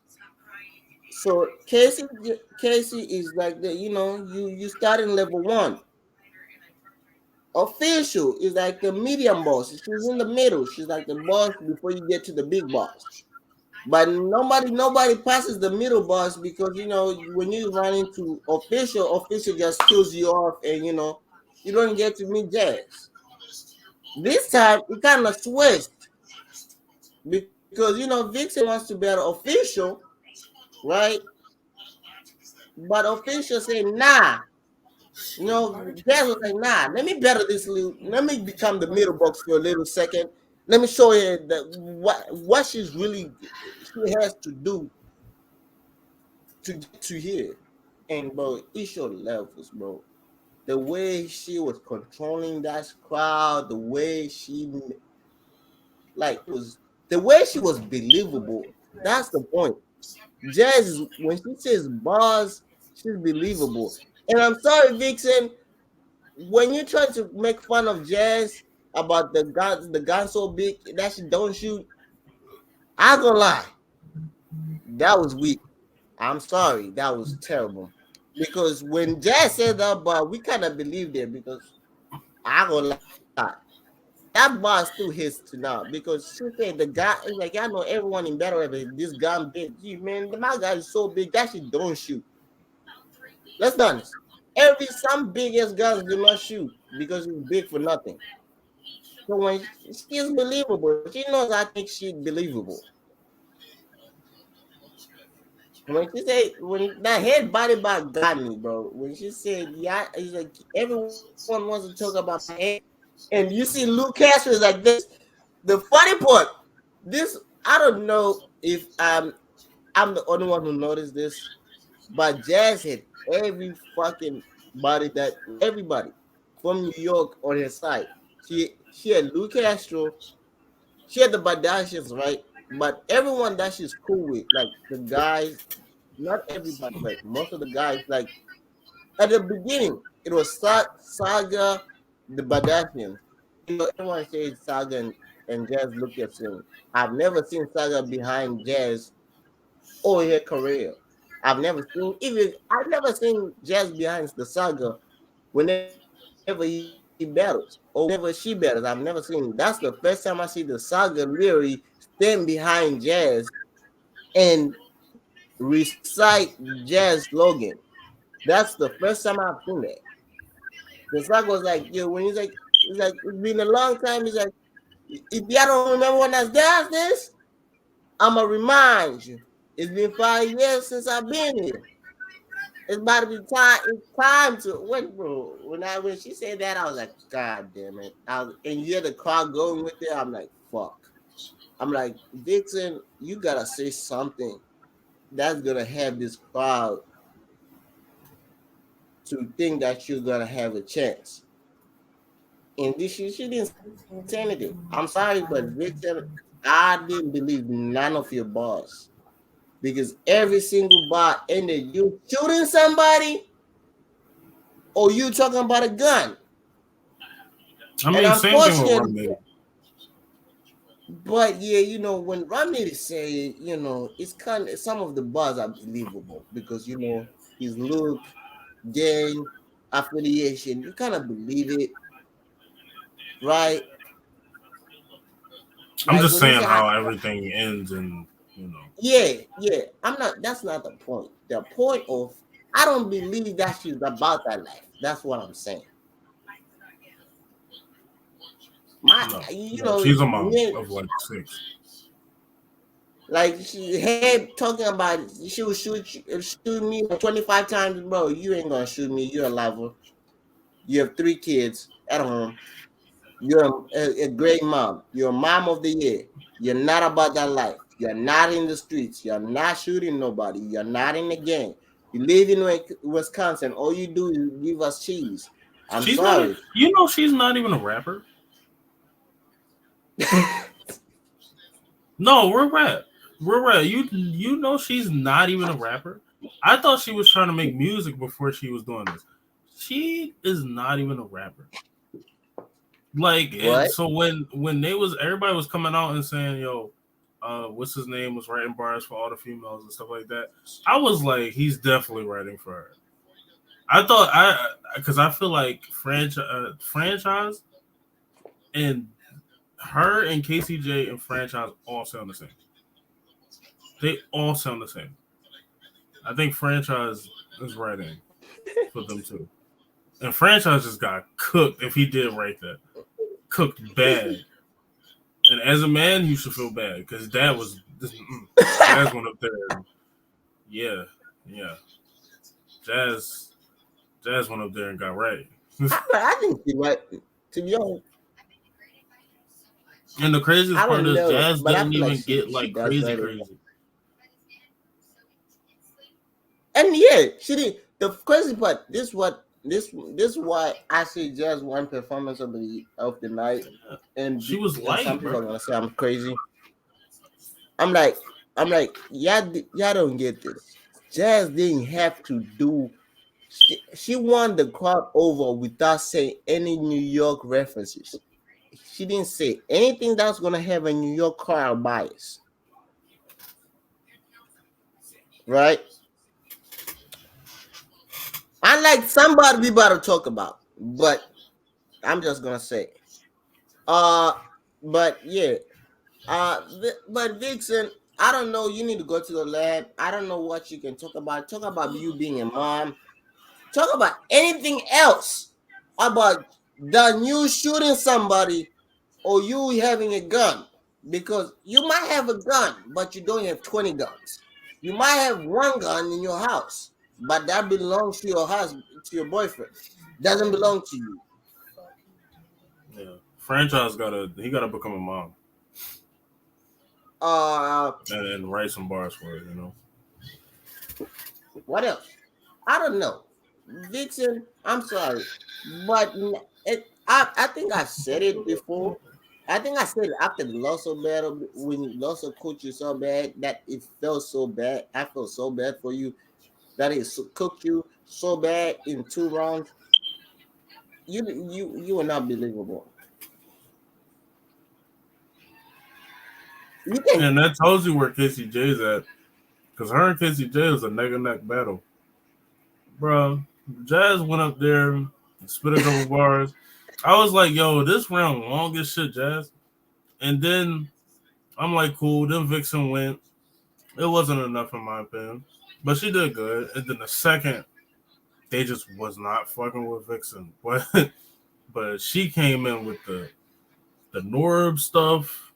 So Casey is like the you start in level one. Official is like the medium boss. She's in the middle. She's like the boss before you get to the big boss. But nobody passes the middle boss because when you run into official just kills you off, and you don't get to meet Jazz. This time it kind of switched because Vixen wants to battle official, right? But official said nah. Jazz was like, nah, let me battle this little, let me become the middle box for a little second. Let me show you that what she has to do to get to here. And bro, it showed levels, bro. The way she was controlling that crowd, the way the way she was believable. That's the point. Jazz is when she says bars, she's believable. And I'm sorry, Vixen, when you try to make fun of Jazz about the gun so big that she don't shoot, I gonna lie, that was weak. I'm sorry, that was terrible. Because when Jazz said that bar, we kind of believed it because I gonna lie, that bar still hits to now because she said the guy is like, I know everyone in battle rap, this gun big. Gee, man, my guy is so big that she don't shoot. Let's be honest. Some big ass guns do not shoot because it's big for nothing. So when she is believable, she knows I think she's believable. When she said when that head body bar got me, bro. When she said yeah, it's like everyone wants to talk about my head, and you see Luke Castro is like this. The funny part, this I don't know if I'm the only one who noticed this, but Jazz had every fucking body that everybody from New York on her side. She had Luke Castro, she had the Badashians, right? But everyone that she's cool with, like the guys, not everybody, but most of the guys, like at the beginning, it was Saga, the Badashians. Everyone says Saga and Jazz look the same. I've never seen Saga behind Jazz all her career. I've never seen Jazz behind the Saga whenever he battles or whenever she battles. I've never seen. That's the first time I see the Saga literally stand behind Jazz and recite Jazz slogan. That's the first time I've seen that. The Saga was like, yo, when he's like, it's been a long time. He's like, if y'all don't remember when I does this, I'ma remind you. It's been 5 years since I've been here. It's about to be time. It's time to wait, bro. When she said that, I was like, God damn it! And you hear the crowd going with it. I'm like, fuck. I'm like, Vixen, you gotta say something that's gonna have this crowd to think that you're gonna have a chance. And she didn't say anything. I'm sorry, but Vixen, I didn't believe none of your bars because every single bar ended you shooting somebody or you talking about a gun. I And mean, same thing with unfortunately, Rum. but yeah, when Ramney say, it's kind of some of the bars are believable because his look, gang. affiliation. You kind of believe it, right? I'm Like just when you saying say, how everything ends, and you know. yeah, yeah. I'm not. That's not the point. The point of I don't believe that she's about that life. That's what I'm saying. My, No, you no, know, she's a mom me, of like six. like she had talking about she will shoot me 25 times, bro. You ain't gonna shoot me. You're a lover. You have 3 kids at home. You're a great mom. You're a mom of the year. You're not about that life. You're not in the streets. You're not shooting nobody. You're not in the gang. You live in Wisconsin. All you do is give us cheese. I'm She's not. sorry. You know, she's not even a rapper. No, we're rap. We're rap. You know she's not even a rapper. I thought she was trying to make music before she was doing this. She is not even a rapper. Like, and What? so when they was everybody was coming out and saying, "Yo, what's his name was writing bars for all the females and stuff like that," I was like, he's definitely writing for her. I thought because I feel like franchise and her and KCJ and franchise all sound the same. They all sound the same. I think franchise is writing for them too. And franchise just got cooked if he did write that. Cooked bad. And as a man, you should feel bad because dad was Jazz went up there. And, yeah, yeah. Jazz Jazz went up there and got right. I think she might. To be honest, And the craziest I part don't is know, Jazz but I didn't feel like even she get she like does crazy write it. crazy. And yeah, she did. The crazy part. This is why I say just one performance of the night, and She was some light, people bro. are gonna say I'm crazy. I'm like y'all don't get this. Jazz didn't have to do. She won the crowd over without saying any New York references. She didn't say anything that's gonna have a New York crowd bias, right? Unlike somebody we about to talk about, but I'm just gonna say, uh, but yeah, but Vixen, I don't know. You need to go to the lab. I don't know what you can talk about. Talk about you being a mom. Talk about anything else about the you shooting somebody or you having a gun because you might have a gun, but you don't have 20 guns. You might have one gun in your house, but that belongs to your husband, to your boyfriend. Doesn't belong to you. Yeah. Franchise gotta become a mom Uh, and write some bars for it, you know. what else? I don't know. Vixen, I'm sorry, but I think I said it before. I think I said it after the Loso battle when Loso cooked you so bad that it felt so bad. I felt so bad for you that cooked you so bad in 2 rounds. You were not believable. You can And that tells you where Casey J's at. Because her and Casey J was a neck and neck battle. Bro, Jazz went up there and spit a couple bars. I was like, yo, this round long as shit, Jazz. And then I'm like, cool. Then Vixen went. It wasn't enough in my opinion. But she did good. And then the second, they just was not fucking with Vixen. But she came in with the Norb stuff,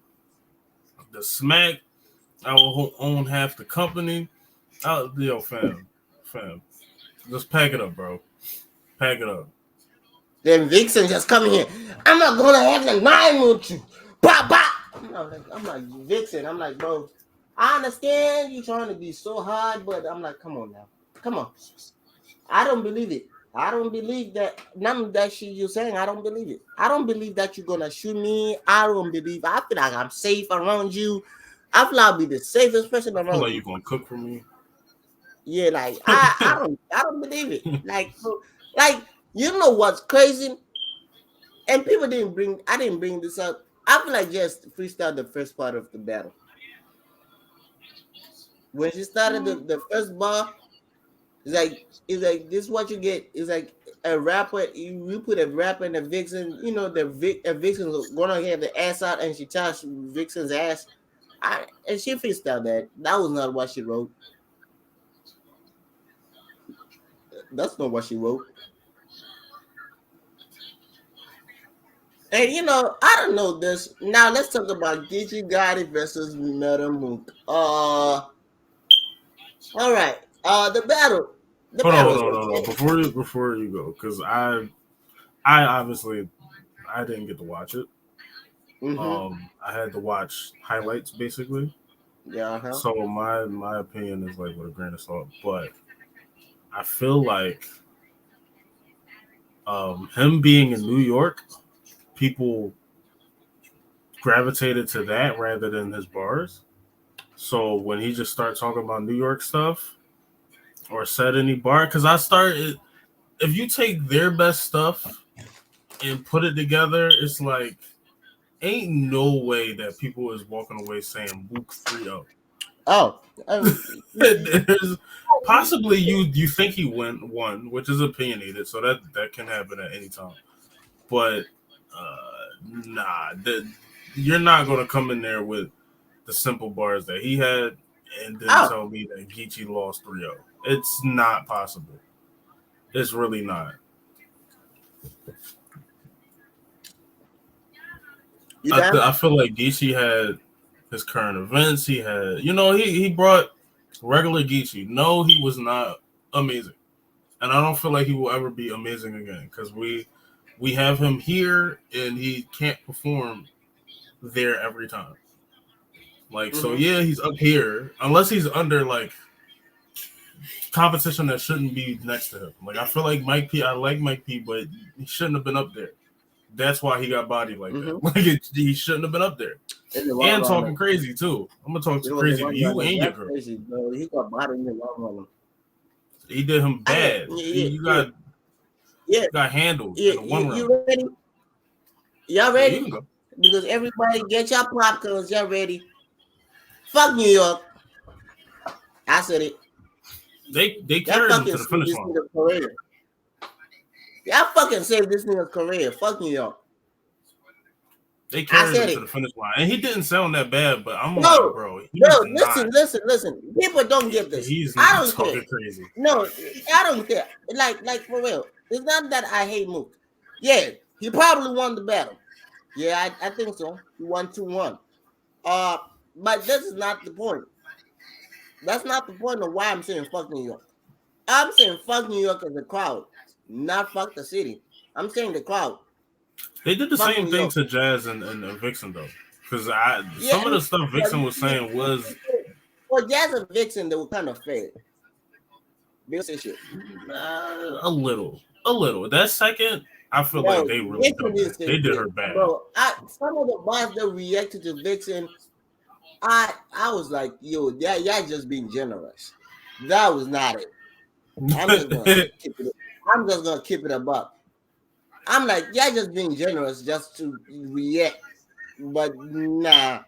the smack. I will own half the company. Yo, fam. Just pack it up, bro. Pack it up. then Vixen just come here. I'm not gonna have the nine with you. Bah, bah. I'm like Vixen. I'm like, bro. I understand you trying to be so hard, but I'm like, come on now, come on. I don't believe it. I don't believe that none of that shit you're saying. I don't believe it. I don't believe that you're gonna shoot me. I don't believe. I feel like I'm safe around you. I feel like I'll be the safest person I feel around like you. you're gonna cook for me. Yeah, like I don't believe it. Like bro, like you know what's crazy? And people didn't bring. I didn't bring this up. I feel like just freestyle the first part of the battle when she started the first bar. It's like this is what you get. It's like a rapper. You put a rapper and a vixen. A vixen's gonna have the ass out, and she touched Vixen's ass. And she freestyled that. That was not what she wrote. That's not what she wrote. And I don't know this. Now let's talk about Geechi Gotti versus Meta Mook. All right. The battle. The Hold on, battle hold was on, hold on. okay. Before you go, because I obviously I didn't get to watch it. Mm-hmm. I had to watch highlights basically. Yeah. Uh-huh. So my opinion is like with a grain of salt, but I feel like him being in New York, people gravitated to that rather than his bars. So when he just started talking about New York stuff or said any bar, because I started, if you take their best stuff and put it together, it's like ain't no way that people is walking away saying Mook 3-0. Oh. Um, There's possibly you think he won, which is opinionated, so that can happen at any time. But nah, you're not gonna come in there with the simple bars that he had and then oh. tell me that Geechi lost 3-0. It's not possible. It's really not. You done? I feel like Geechi had his current events. He had, he brought regular Geechi. No, he was not amazing, and I don't feel like he will ever be amazing again because we have him here and he can't perform there every time. Like, so Mm-hmm. yeah, he's up here unless he's under like competition that shouldn't be next to him. Like, I feel like Mike P. I like Mike P, but he shouldn't have been up there. That's why he got bodied like that. Mm-hmm. Like, he shouldn't have been up there. In the long And talking runner. crazy too. I'm gonna talk It to was the crazy to one you runner. and your That's girl. crazy, bro. He got bought in the long runner. He did him I bad. yeah, You yeah, you yeah, got handled yeah. in the You one you round. ready? Y'all Yeah, you ready? can go. Because everybody get your popcorns. Y'all ready? Fuck New York. I said it. They Y'all carried him fucking to the saved finish this line. nigga's career. Y'all fucking saved this nigga's career. Fuck New York. They I carried said him to it. the finish line, and he didn't sound that bad. But I'm like, No, bro, no, he's not. listen. People don't get this. He's I not don't care. talking crazy. No, I don't care. Like for real. It's not that I hate Mook. Yeah, he probably won the battle. Yeah, I think so. He won 2-1. Uh, but this is not the point. That's not the point of why I'm saying fuck New York. I'm saying fuck New York as a crowd, not fuck the city. I'm saying the crowd. They did the Fuck same New thing York. to Jazz and Vixen though, because I Yeah, some of the stuff Vixen was yeah, saying was for Jazz and Vixen, they were kind of fair. They say shit. a little. That second, I feel like No, they really Vixen dubbed didn't it. say They did shit, her bad. bro. Some of the boys that reacted to Vixen, I was like, yo, yeah, just being generous. That was not it. I'm just gonna keep it. I'm just gonna keep it above. I'm like, yeah, just being generous just to react, but nah,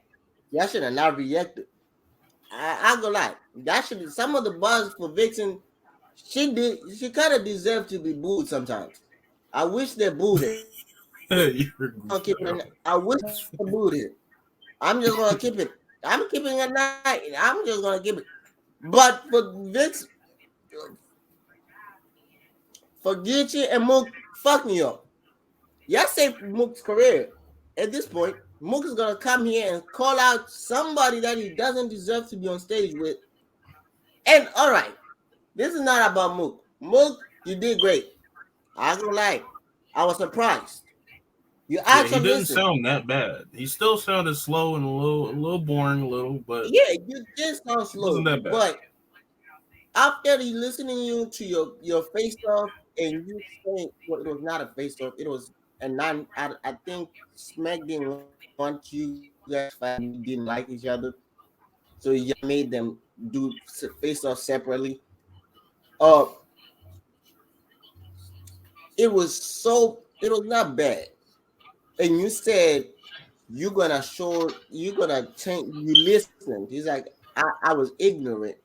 y'all should have not reacted. I go lie. That should some of the buzz for Vixen. She kind of deserved to be booed sometimes. I wish they booed her. You're I'm gonna keep goofy, it. yo. I wish they booed her. I'm just gonna keep it. I'm keeping it at night. I'm just gonna keep it. But for Geechi and Mook, fuck New York. Y'all save Mook's career. At this point, Mook is gonna come here and call out somebody that he doesn't deserve to be on stage with. And all right, this is not about Mook. Mook, you did great. I ain't gonna lie. I was surprised. You Yeah, he actually didn't listened. sound that bad. He still sounded slow and a little boring, a little, but Yeah, you did sound it wasn't slow, that bad. but after he listening you to your face off and you saying well, it was not a face off, it was a non. I think Smack didn't want you guys to fight and you didn't like each other, so he just made them do face off separately. Uh, it was not bad, and you said you're gonna change. You listened. He's like I was ignorant.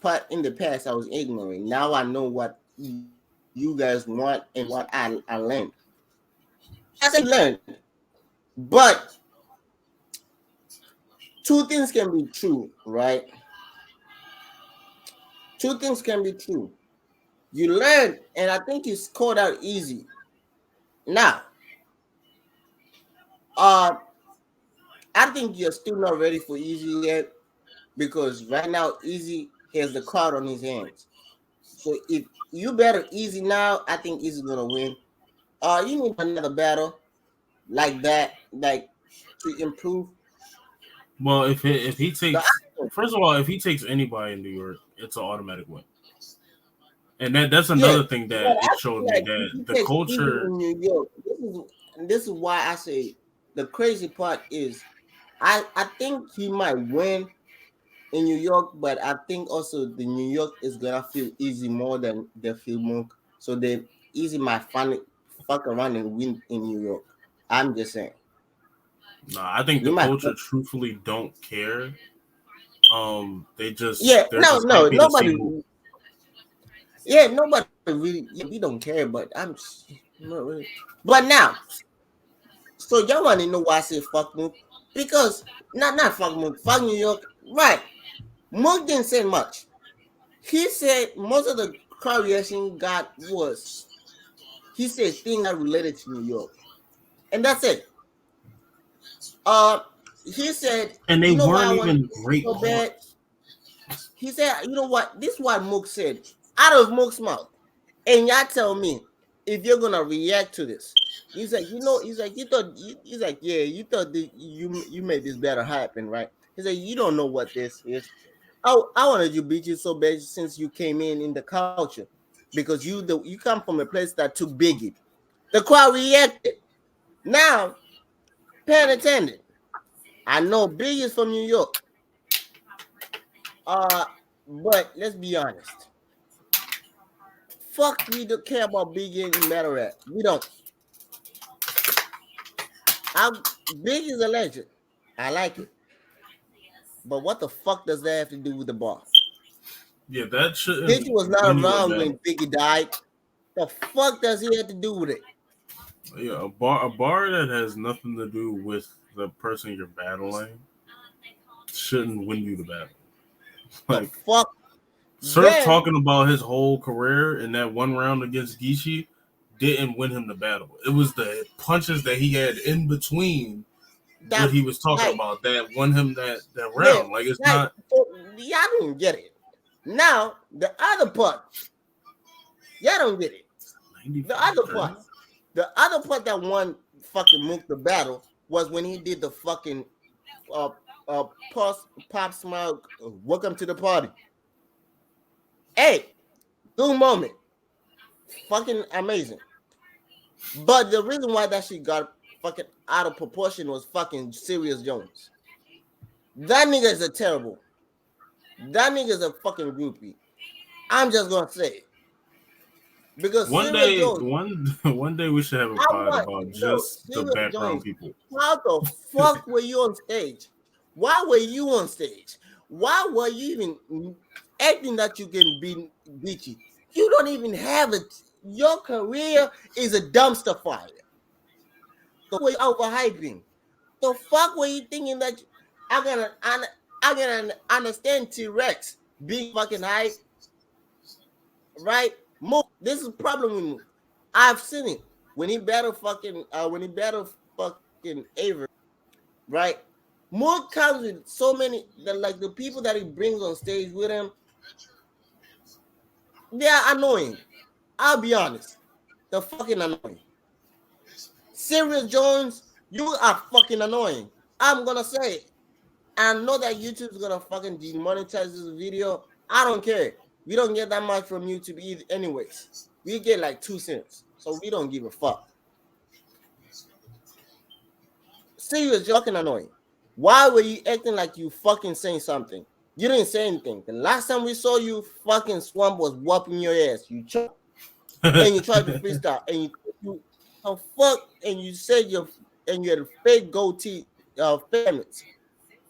part in the past I was ignorant. Now I know what you guys want and what I learned. I say learned, but two things can be true, right? Two things can be true. You learn, and I think you scored out easy. Now, uh, I think you're still not ready for easy yet because right now easy has the card on his hands. So if you better easy now, I think easy gonna win. You need another battle like that, like to improve Well, if he the. takes first of all, if he takes anybody in New York, it's an automatic win. And that's Yeah, another thing but that it I feel showed me like if that he the takes easy culture. in New York, this is why I say the crazy part is I think he might win in New York, but I think also the New York is gonna feel easy more than they feel Mook. So the easy might finally fuck around and win in New York. I'm just saying. Nah, I think You the might culture fuck. truthfully don't care. Yeah, They're no, just no, happy to see nobody. Mook. Yeah, nobody really. Yeah, we don't care, but not really. But now, so y'all want to know why I say fuck Mook? Because not fuck Mook, fuck New York. Right? Mook didn't say much. He said most of the crowd reaction got was he said things that related to New York, and that's it. Uh, he said, And they you know why I weren't want even you great so bad? parts. He said, you know what? This is what Mook said out of Mook's mouth, and y'all tell me if you're gonna react to this. He's like, he's like, he's like, yeah, you thought you made this better happen, right? He's like, you don't know what this is. I wanted you beat you so bad since you came in the culture because you come from a place that took Biggie. The crowd reacted. Now, pen attendant. I know Big is from New York. Uh, but let's be honest. Fuck, we don't care about Big in matter of we don't. I Big is a legend. I like it. But what the fuck does that have to do with the bar? Yeah, that Geechi shouldn't was not win you a around when battle. Biggie died. The fuck does he have to do with it? Yeah, a bar that has nothing to do with the person you're battling shouldn't win you the battle. The Like fuck? Surf Then talking about his whole career in that one round against Geechi didn't win him the battle. It was the punches that he had in between what that he was talking like about that won him that yeah, round. Like it's like not so, y'all didn't get it. Now the other part, y'all don't get it. The 95 other 30. part, the other part that won fucking Mook the battle was when he did the fucking uh pop smile. Welcome to the party. Hey, good moment, fucking amazing. But the reason why that shit got fucking out of proportion was fucking Serious Jones. That nigga is a terrible. That nigga is a fucking groupie. I'm just gonna say it. Because One Serious day, Jones, one day we should have a I pod want about no just the Serious background Jones. people. How the fuck were you on stage? Why were you on stage? Why were you even acting that you can be Geechi? You don't even have it. Your career is a dumpster fire. The fuck were you overhyping? The fuck were you thinking that I can understand T Rex being fucking hype, right? Mook, this is a problem with Mook. I've seen it when he battled fucking Avery, right? Mook comes with so many like the people that he brings on stage with him, they are annoying. I'll be honest. They're fucking annoying. Serious Jones, you are fucking annoying. I'm gonna say it. I know that YouTube's gonna fucking demonetize this video. I don't care. We don't get that much from YouTube either, anyways. We get like 2 cents, so we don't give a fuck. Serious fucking annoying. Why were you acting like you fucking saying something? You didn't say anything. The last time we saw you, fucking Swamp was whooping your ass. You choked and you tried to freestyle and you fuck and you said you had a fake goatee famous.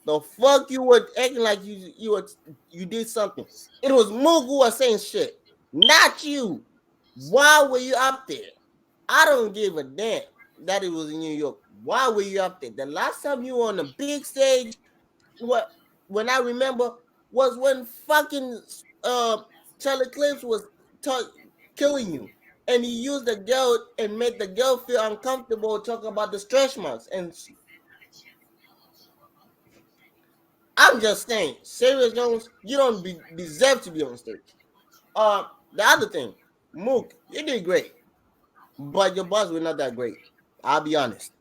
The fuck you were acting like you did something. It was Mook who was saying shit, not you. Why were you up there? I don't give a damn that it was in New York. Why were you up there? The last time you were on a big stage, what when I remember was when fucking Charlie Clips was killing you, and he used the girl and made the girl feel uncomfortable talking about the stretch marks. And I'm just saying, Serious Jones, you don't deserve to be on stage. The other thing, Mook, you did great, but your bars were not that great. I'll be honest.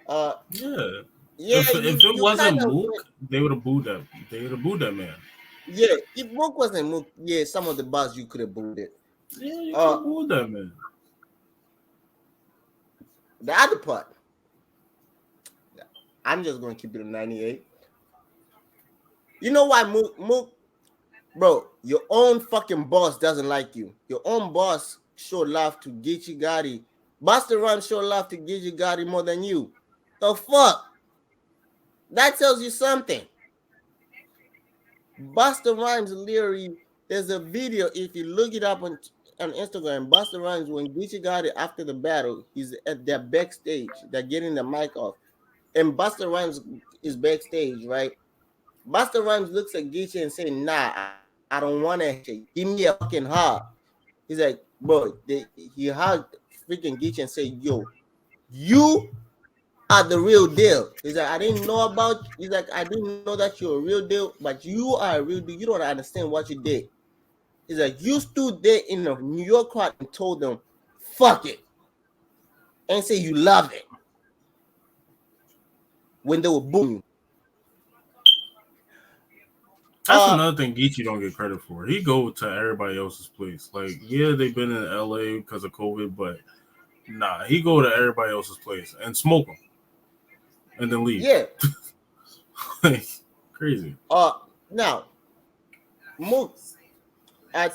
Uh, Yeah. yeah, If it you kind wasn't of Mook, they would have booed that. They would have booed that man. yeah. If Mook wasn't Mook, yeah, some of the bars you could have booed it. Yeah, you could Uh, have booed that man. the other part, I'm just gonna keep it at 98. You know why Mook, bro? Your own fucking boss doesn't like you. Your own boss showed love to Geechi Gotti. Buster Rhymes showed love to Geechi Gotti more than you. The fuck? That tells you something. Buster Rhymes literally, there's a video, if you look it up on Instagram, Buster Rhymes, when Geechi got it after the battle, he's at their backstage. They're getting the mic off. And Buster Rhymes is backstage, right? Buster Rhymes looks at Geechi and say, nah, I don't want to handshake. Give me a fucking hug. He's like, bro, he hugged freaking Geechi and said, yo, you are the real deal. He's like, I didn't know about. He's like, I didn't know that you're a real deal, but you are a real deal. You don't understand what you did. He's like, you stood there in the New York crowd and told them, "Fuck it," and say you love it when they were booing you. That's Uh, another thing Geechi don't get credit for. He go to everybody else's place. Like, yeah, they've been in LA because of COVID, but nah, he go to everybody else's place and smoke them and then leave. yeah. Like, crazy. Now, Mook,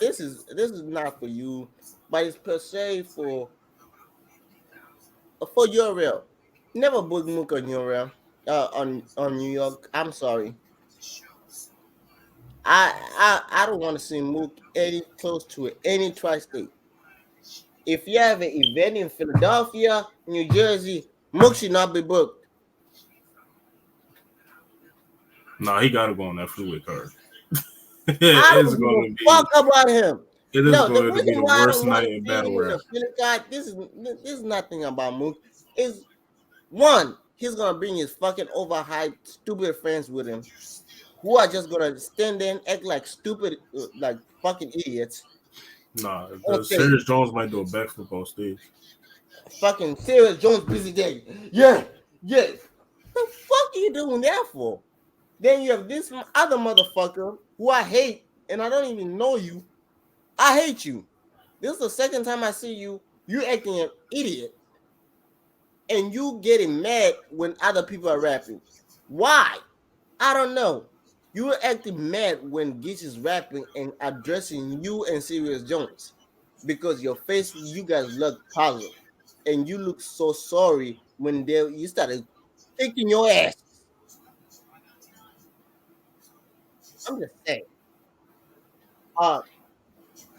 this is not for you, but it's per se for your real. Never book Mook on your real. On New York. I'm sorry. I don't want to see Mook any close to any tri-state. If you have an event in Philadelphia, New Jersey, Mook should not be booked. Nah, he gotta go on that freeway card. I It's don't give going to a be. fuck about him. It is No, the going to be reason the why I worst don't want night to in see battle him in rap. the Philly card, this is nothing about Mook. Is one, he's gonna bring his fucking overhyped, stupid friends with him, who are just gonna stand there and act like stupid, like fucking idiots Nah, on the stage. Serious Jones might do a backflip on stage. Fucking Serious Jones busy day. Yeah, yeah. The fuck are you doing that for? Then you have this other motherfucker who I hate, and I don't even know you. I hate you. This is the second time I see you. You acting an idiot, and you getting mad when other people are rapping. Why? I don't know. You were acting mad when Geechi is rapping and addressing you and Serious Jones because your face, you guys look puzzled, and you look so sorry when you started kicking your ass. I'm just saying. Uh,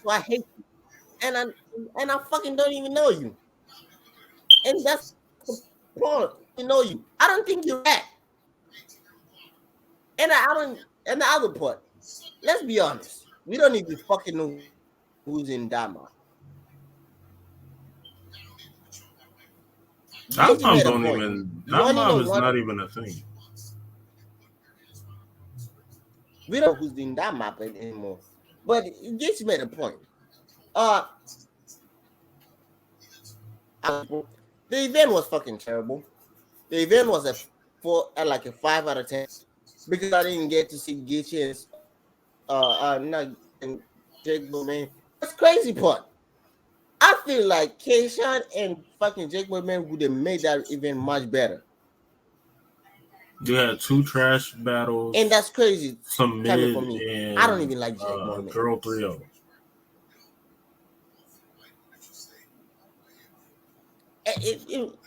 so I hate you, and I fucking don't even know you, and that's the point. I know you. I don't think you rap, and I don't. And the other part, let's be honest. We don't even fucking know who's in Dama. Geechi made a That mom point. don't We even. only That know mom one. is not even a thing. We don't know who's in that map anymore. But Geechi made a point. Uh, the event was fucking terrible. The event was like a 5 out of 10 because I didn't get to see Geechi and not and Jake Bowman. That's crazy part. I feel like Keishan and fucking Jake Bowman would have made that event much better. You had two trash And battles, that's crazy some coming mid, from me. I don't and even like Jake a Bowman. girl 3-0.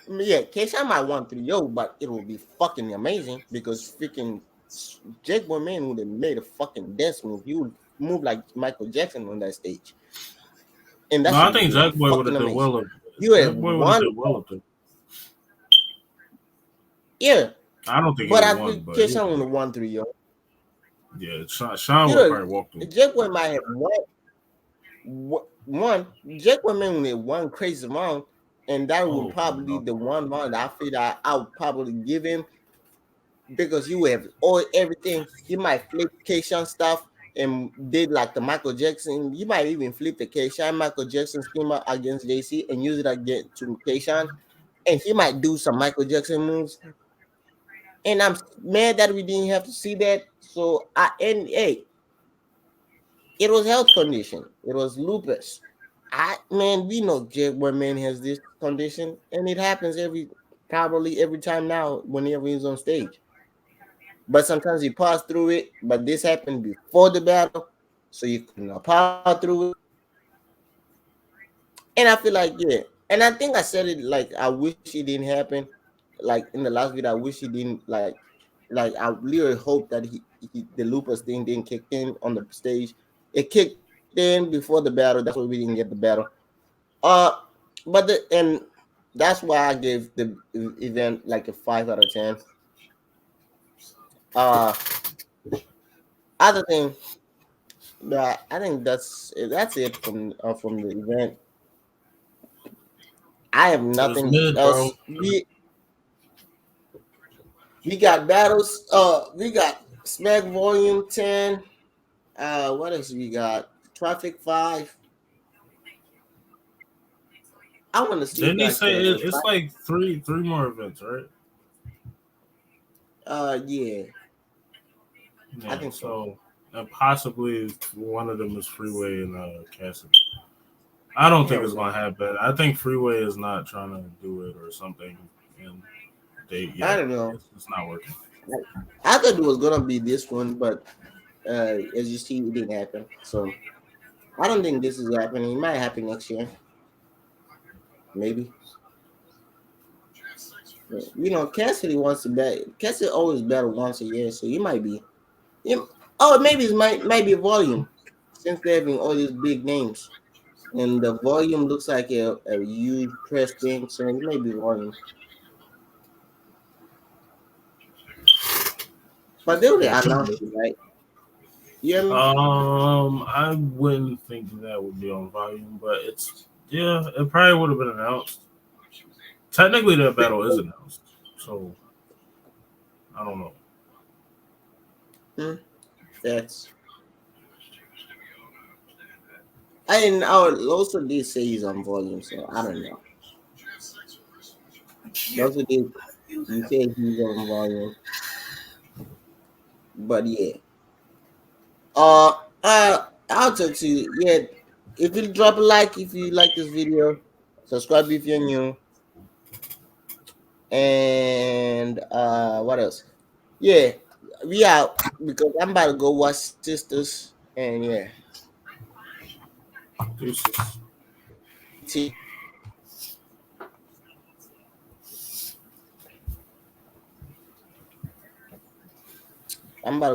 Yeah, Keishan might want 3-0, but it will be fucking amazing because freaking Jake Boyman would have made a fucking dance move. He would move like Michael Jackson on that stage, and that No, I should think be Jack Boy would fucking have did amazing. well. You Jack have Boy would have one, did well up there. yeah, I don't think he but would I have won, think but he would Keshawn have would did. have won 3, yo. Yeah, Sean You would have know, probably walked him. Jake Boy might have one. Jake Boy may only one crazy round, and that would Oh probably no. the one round I feel that I would probably give him because you have all everything. You might flip Keishan stuff and did like the Michael Jackson. You might even flip the Keishan Michael Jackson schema against JC and use it again to Keishan. And he might do some Michael Jackson moves. And I'm mad that we didn't have to see that. So I and hey, it was health condition. It was lupus. I man, we know Jake man has this condition, and it happens probably every time now whenever he's on stage. But sometimes you pass through it. But this happened before the battle, so you couldn't power through it. And I feel like yeah, and I think I said it like I wish it didn't happen. Like in the last video, I wish he didn't like I really hope that the lupus thing didn't kick in on the stage. It kicked in before the battle. That's why we didn't get the battle. Uh, but and that's why I gave the event like a 5 out of 10. Uh, other thing that I think that's it from the event. I have It was nothing mid, bro. else. We got battles. We got Smack Volume 10. What else we got? Traffic 5. I want to see Didn't he like say the it's fight. like three more events, right? Yeah, I Yeah. think so. So and possibly one of them is Freeway and Cassidy. I don't think Hell it's no. gonna happen. I think Freeway is not trying to do it or something, and I don't know. it's not working. I thought it was gonna be this one, but as you see, it didn't happen. So I don't think this is happening. It might happen next year, maybe. You know, Cassidy wants to bet. Cassidy always battle once a year, so you might be. Oh, maybe it might be volume, since they're having all these big names, and the volume looks like a huge press thing, so it may be volume. But they already Yeah, could announced be. it, right? You hear me? I wouldn't think that would be on volume, but it's yeah, it probably would have been announced. Technically, that battle is announced, so I don't know. Hmm, facts. I also did say he's on volume, so I don't know. They also did you say he's on volume, but yeah. I'll talk to you. Yeah, if you drop a like if you like this video, subscribe if you're new, and what else? Yeah, we out because I'm about to go watch Sisters, and yeah, Deuces. T. I'm about to go.